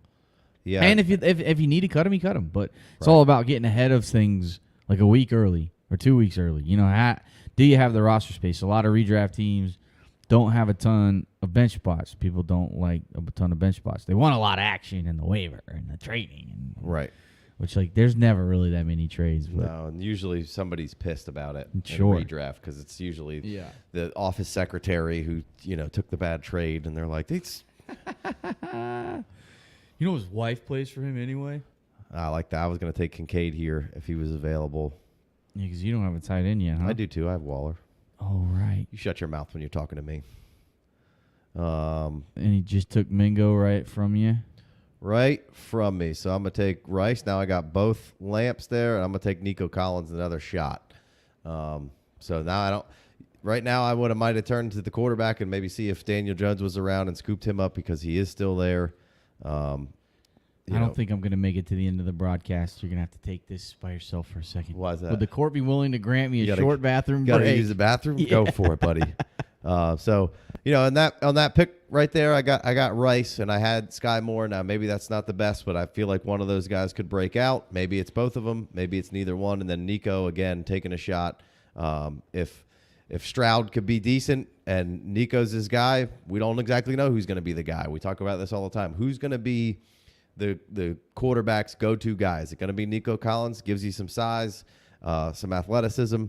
Yeah, and if you need to cut him, you cut him. But it's all about getting ahead of things like a week early or 2 weeks early. Do you have the roster space? A lot of redraft teams don't have a ton of bench spots. People don't like a ton of bench spots. They want a lot of action in the waiver and the trading. Which, there's never really that many trades. But no, and usually somebody's pissed about it in redraft, because it's usually the office secretary who, took the bad trade, and they're like, it's... his wife plays for him anyway? I like that. I was going to take Kincaid here if he was available. Yeah, because you don't have a tight end yet, huh? I do, too. I have Waller. Oh, right. You shut your mouth when you're talking to me. And he just took Mingo right from you? Right from me. So I'm going to take Rice. Now I got both lamps there, and I'm going to take Nico Collins another shot. So now I don't... Right now I might have turned to the quarterback and maybe see if Daniel Jones was around and scooped him up, because he is still there. I don't think I'm going to make it to the end of the broadcast. You're going to have to take this by yourself for a second. Why is that? Would the court be willing to grant me a short bathroom break? Got to use the bathroom? Yeah. Go for it, buddy. So, on that pick right there, I got Rice, and I had Sky Moore. Now, maybe that's not the best, but I feel like one of those guys could break out. Maybe it's both of them. Maybe it's neither one. And then Nico, again, taking a shot. If Stroud could be decent and Nico's his guy, we don't exactly know who's going to be the guy. We talk about this all the time. Who's going to be the quarterback's go-to guy? Is it going to be Nico Collins? Gives you some size, some athleticism.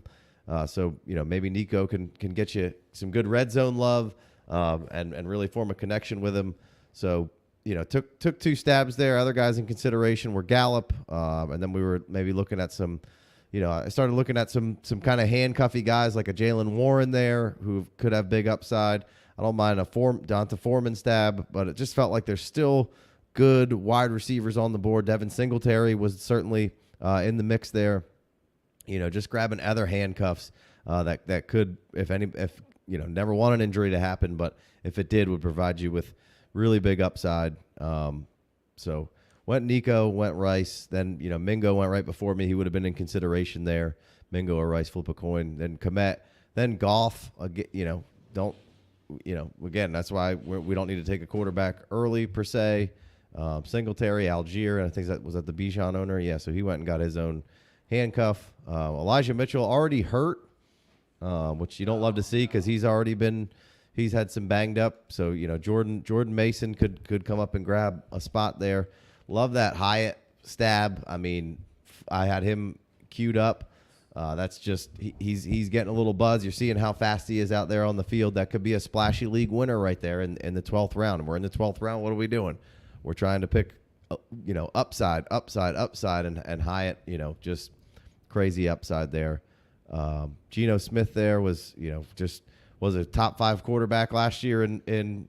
So maybe Nico can get you some good red zone love, and really form a connection with him. So took 2 stabs there. Other guys in consideration were Gallup, and then we were maybe looking at some. I started looking at some kind of handcuffy guys like a Jalen Warren there who could have big upside. I don't mind a Donta Foreman stab, but it just felt like there's still good wide receivers on the board. Devin Singletary was certainly in the mix there. Just grabbing other handcuffs that could, if never want an injury to happen, but if it did, would provide you with really big upside. So went Nico, went Rice, then Mingo went right before me. He would have been in consideration there. Mingo or Rice, flip a coin. Then Komet, then Goff. Again, that's why we don't need to take a quarterback early per se. Singletary, Algier, and I think that was at the Bijan owner. Yeah, so he went and got his own handcuff. Elijah Mitchell already hurt, which you don't love to see because he's had some banged up. So Jordan Mason could come up and grab a spot there. Love that Hyatt stab. I mean, I had him queued up. That's just he's getting a little buzz. You're seeing how fast he is out there on the field. That could be a splashy league winner right there in the 12th round. And we're in the 12th round. What are we doing? We're trying to pick upside, and Hyatt, just crazy upside there. Geno Smith there was a top 5 quarterback last year in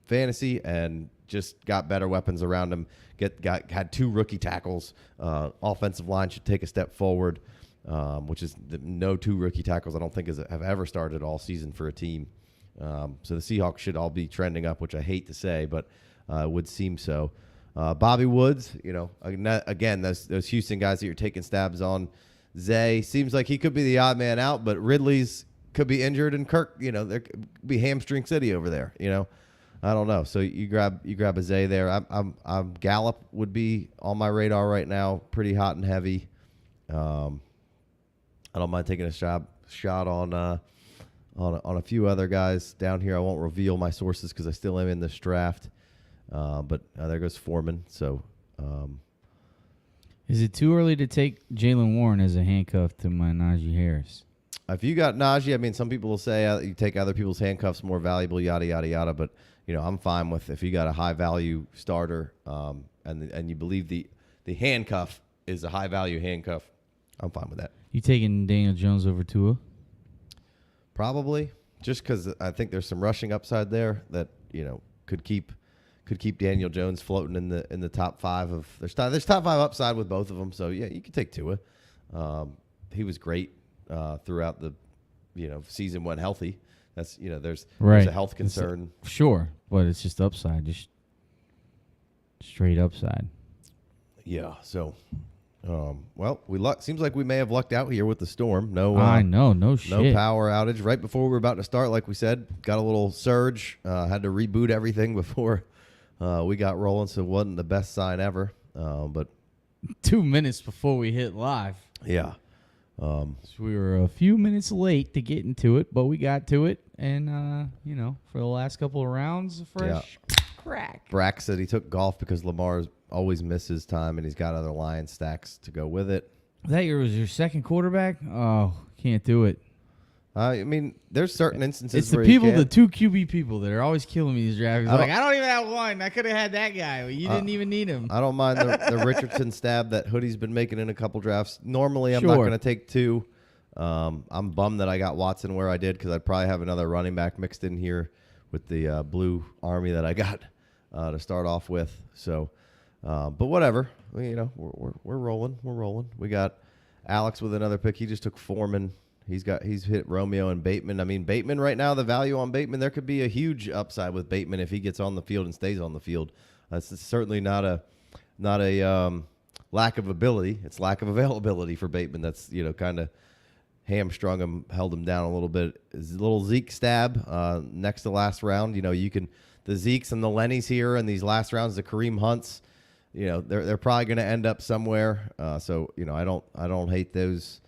fantasy, and just got better weapons around him. Had 2 rookie tackles. Offensive line should take a step forward, which is no 2 rookie tackles I don't think have ever started all season for a team. So the Seahawks should all be trending up, which I hate to say, but it would seem so. Bobby Woods, again, those Houston guys that you're taking stabs on. Zay seems like he could be the odd man out, but Ridley's could be injured, and Kirk, there could be hamstring city over there. I don't know. So you grab a Zay there. I'm Gallup would be on my radar right now, pretty hot and heavy. I don't mind taking a shot on a few other guys down here. I won't reveal my sources because I still am in this draft. But there goes Foreman. So, is it too early to take Jalen Warren as a handcuff to my Najee Harris? If you got Najee, I mean, some people will say you take other people's handcuffs more valuable, yada yada yada. But I'm fine with if you got a high value starter, and you believe the handcuff is a high value handcuff. I'm fine with that. You taking Daniel Jones over Tua? Probably, just because I think there's some rushing upside there that could keep Daniel Jones floating in the top 5 of there's top 5 upside with both of them. So yeah, you could take Tua. He was great throughout the season when healthy. That's there's a health concern. Sure, but it's just upside, just straight upside. Yeah. So. Seems like we may have lucked out here with the storm. No shit. No power outage right before we were about to start. Like we said, got a little surge. Had to reboot everything before we got rolling, so it wasn't the best sign ever. But 2 minutes before we hit live. Yeah. So we were a few minutes late to get into it, but we got to it, and for the last couple of rounds, fresh crack. Brack said he took golf because Lamar always misses time, and he's got other Lion stacks to go with it. That year was your second quarterback? Oh, can't do it. I mean, there's certain instances it's the where people, the 2 QB people that are always killing me these drafts. I don't even have one. I could have had that guy. You didn't even need him. I don't mind the Richardson stab that Hoodie's been making in a couple drafts. Normally, I'm not going to take 2. I'm bummed that I got Watson where I did because I'd probably have another running back mixed in here with the blue army that I got to start off with. So, but whatever. We're rolling. We're rolling. We got Alex with another pick. He just took Foreman. He's hit Romeo and Bateman. I mean, Bateman right now, the value on Bateman, there could be a huge upside with Bateman if he gets on the field and stays on the field. That's certainly not a lack of ability. It's lack of availability for Bateman. That's kind of hamstrung him, held him down a little bit. His little Zeke stab next to last round. You can the Zekes and the Lennys here in these last rounds, the Kareem Hunts. They're probably going to end up somewhere. So I don't hate those.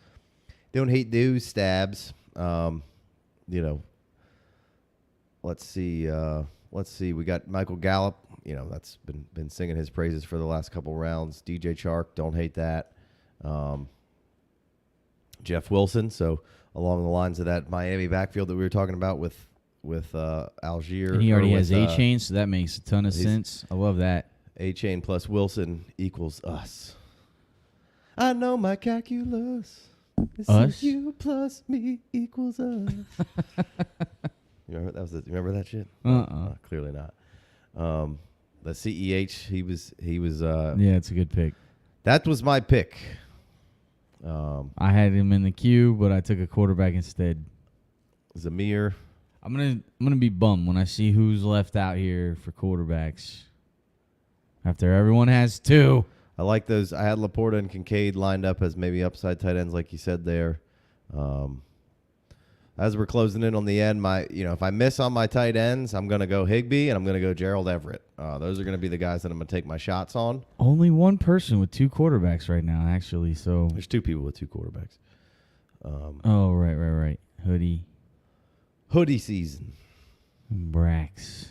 Don't hate those stabs. Let's see. We got Michael Gallup. That's been singing his praises for the last couple rounds. DJ Chark, don't hate that. Jeff Wilson. So along the lines of that Miami backfield that we were talking about with Algier. And he already has A-Chain, so that makes a ton of sense. I love that. A-Chain plus Wilson equals us. I know my calculus. Us? You plus me equals us. Remember that shit? Clearly not. The CEH, he was. Yeah, it's a good pick. That was my pick. I had him in the queue, but I took a quarterback instead. Zamir. I'm gonna be bummed when I see who's left out here for quarterbacks. After everyone has two. I like those. I had Laporta and Kincaid lined up as maybe upside tight ends, like you said there. As we're closing in on the end, if I miss on my tight ends, I'm going to go Higbee and I'm going to go Gerald Everett. Those are going to be the guys that I'm going to take my shots on. Only one person with two quarterbacks right now, actually. So there's two people with two quarterbacks. Right. Hoodie season. Brax.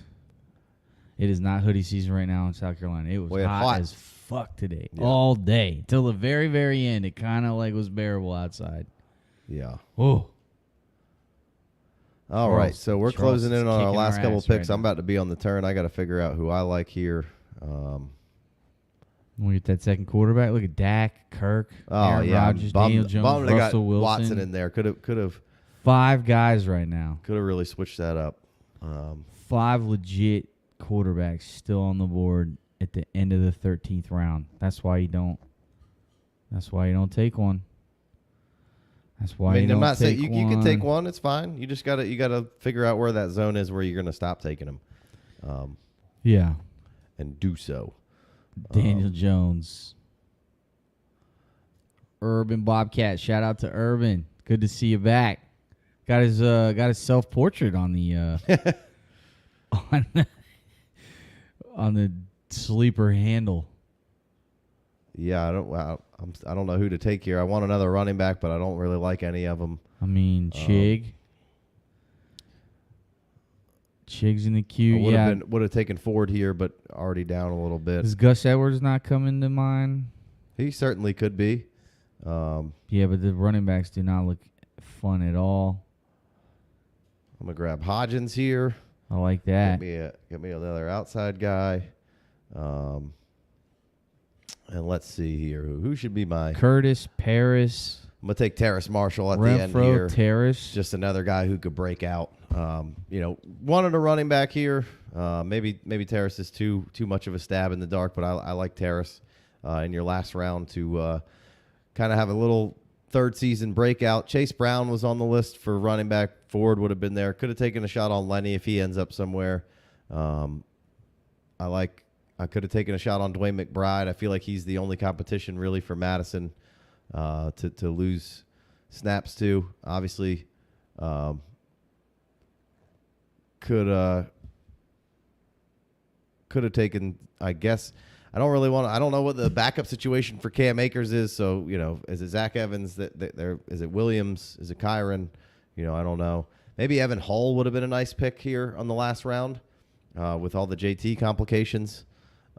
It is not hoodie season right now in South Carolina. It was hot as fuck today, all day till the very, very end. It kind of was bearable outside. Yeah. Oh. All right, so we're closing in on our last couple of picks. I'm about to be on the turn. I got to figure out who I like here. We get that second quarterback. Look at Dak, Kirk, Aaron Rodgers, Daniel Jones, Russell Wilson. Watson in there. Could have 5 guys right now. Could have really switched that up. 5 legit quarterbacks still on the board at the end of the 13th round. That's why you don't take one. That's why I'm not saying you can take one. It's fine. You just gotta figure out where that zone is where you're gonna stop taking them. Yeah, and do so. Daniel Jones, Urban Bobcat. Shout out to Urban. Good to see you back. Got his self portrait on the on the sleeper handle. Yeah, I don't know who to take here. I want another running back, but I don't really like any of them. I mean, Chig's in the queue. Would have taken Ford here, but already down a little bit. Is Gus Edwards not coming to mind? He certainly could be. Yeah, but the running backs do not look fun at all. I'm gonna grab Hodgins here. I like that. Get me another outside guy. And let's see here. Who should be my... Curtis, Paris. I'm going to take Terrace Marshall at the end here. Terrace. Just another guy who could break out. Wanted a running back here. Maybe Terrace is too much of a stab in the dark, but I like Terrace in your last round to kind of have a little third season breakout. Chase Brown was on the list for running back. Ford would have been there. Could have taken a shot on Lenny if he ends up somewhere. I could have taken a shot on Dwayne McBride. I feel like he's the only competition really for Madison to lose snaps to. Obviously, could have taken. I guess I don't know what the backup situation for Cam Akers is. So is it Zach Evans? Is it Williams? Is it Kyron? I don't know. Maybe Evan Hull would have been a nice pick here on the last round with all the JT complications.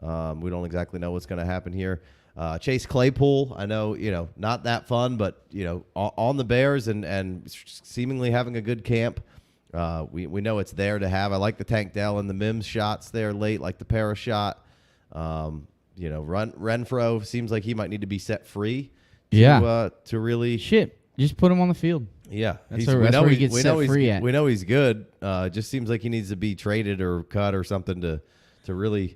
We don't exactly know what's going to happen here. Chase Claypool, I know, not that fun, but, on the Bears and seemingly having a good camp. We know it's there to have. I like the Tank Dell and the Mims shots there late, like the Paris shot. Renfro seems like he might need to be set free to really... Shit, just put him on the field. Yeah. That's where he gets set free at. We know he's good. Just seems like he needs to be traded or cut or something to really...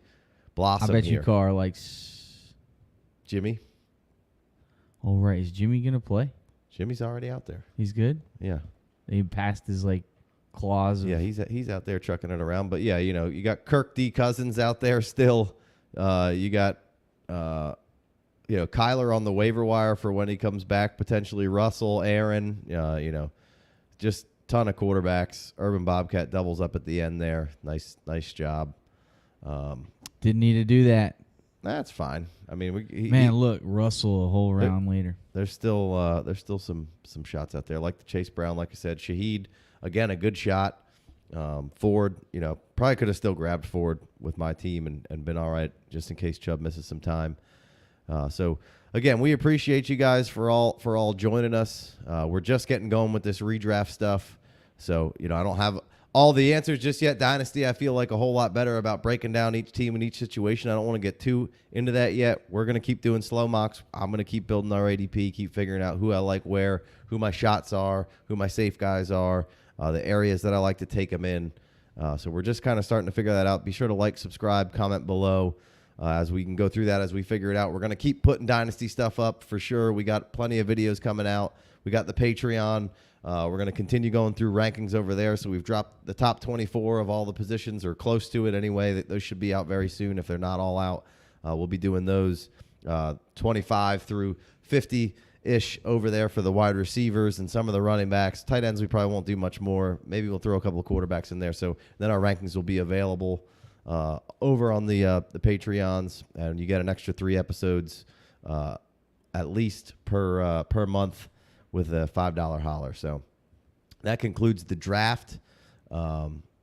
blossom. I bet here. you Carr likes Jimmy. Oh, right. Is Jimmy going to play? Jimmy's already out there. He's good? Yeah. He passed his, clause. Yeah, he's out there trucking it around. But, yeah, you got Kirk D. Cousins out there still. You got, Kyler on the waiver wire for when he comes back, potentially Russell, Aaron, just ton of quarterbacks. Urban Bobcat doubles up at the end there. Nice job. Didn't need to do that. That's fine. I mean, look, Russell a whole round later. There's still some shots out there, like the Chase Brown, like I said. Shaheed, again, a good shot. Ford, probably could have still grabbed Ford with my team and been all right, just in case Chubb misses some time. So again, we appreciate you guys for all joining us. We're just getting going with this redraft stuff. So, I don't have all the answers just yet. Dynasty, I feel like a whole lot better about breaking down each team in each situation. I don't want to get too into that yet. We're going to keep doing slow mocks. I'm going to keep building our ADP, keep figuring out who I like where, who my shots are, who my safe guys are, the areas that I like to take them in. So we're just kind of starting to figure that out. Be sure to like, subscribe, comment below as we can go through that as we figure it out. We're going to keep putting Dynasty stuff up for sure. We got plenty of videos coming out. We got the Patreon. We're going to continue going through rankings over there. So we've dropped the top 24 of all the positions, or close to it anyway. Those should be out very soon if they're not all out. We'll be doing those 25 through 50-ish over there for the wide receivers and some of the running backs. Tight ends, we probably won't do much more. Maybe we'll throw a couple of quarterbacks in there. So then our rankings will be available over on the Patreons, and you get an extra 3 episodes at least per month with a $5 holler. So that concludes the draft.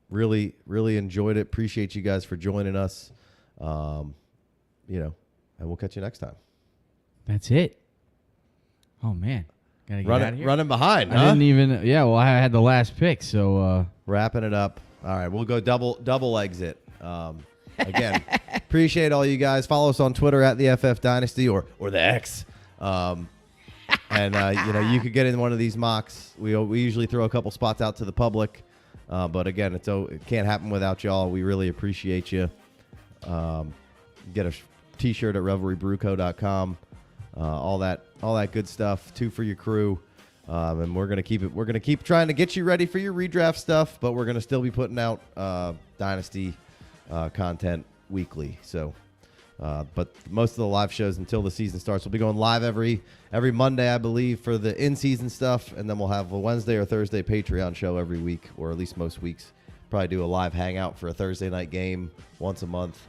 Really enjoyed it. Appreciate you guys for joining us. And we'll catch you next time. That's it. Oh man, gotta get out of here. Running behind. I didn't even. Yeah, well, I had the last pick, so wrapping it up. All right, we'll go double exit. Again, appreciate all you guys. Follow us on Twitter at the FF Dynasty or the X. And you could get in one of these mocks. We usually throw a couple spots out to the public, but again, it can't happen without y'all. We really appreciate you. Get a T-shirt at revelrybrewco.com. All that good stuff. 2 for your crew, and we're gonna keep trying to get you ready for your redraft stuff, but we're gonna still be putting out Dynasty content weekly. So. But most of the live shows until the season starts, we'll be going live every Monday, I believe, for the in-season stuff, and then we'll have a Wednesday or Thursday Patreon show every week, or at least most weeks. Probably do a live hangout for a Thursday night game once a month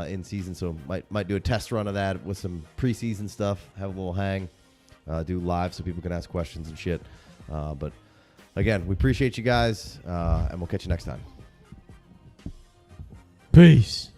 in season. So might do a test run of that with some preseason stuff. Have a little hang, do live so people can ask questions and shit. But again, we appreciate you guys, and we'll catch you next time. peace.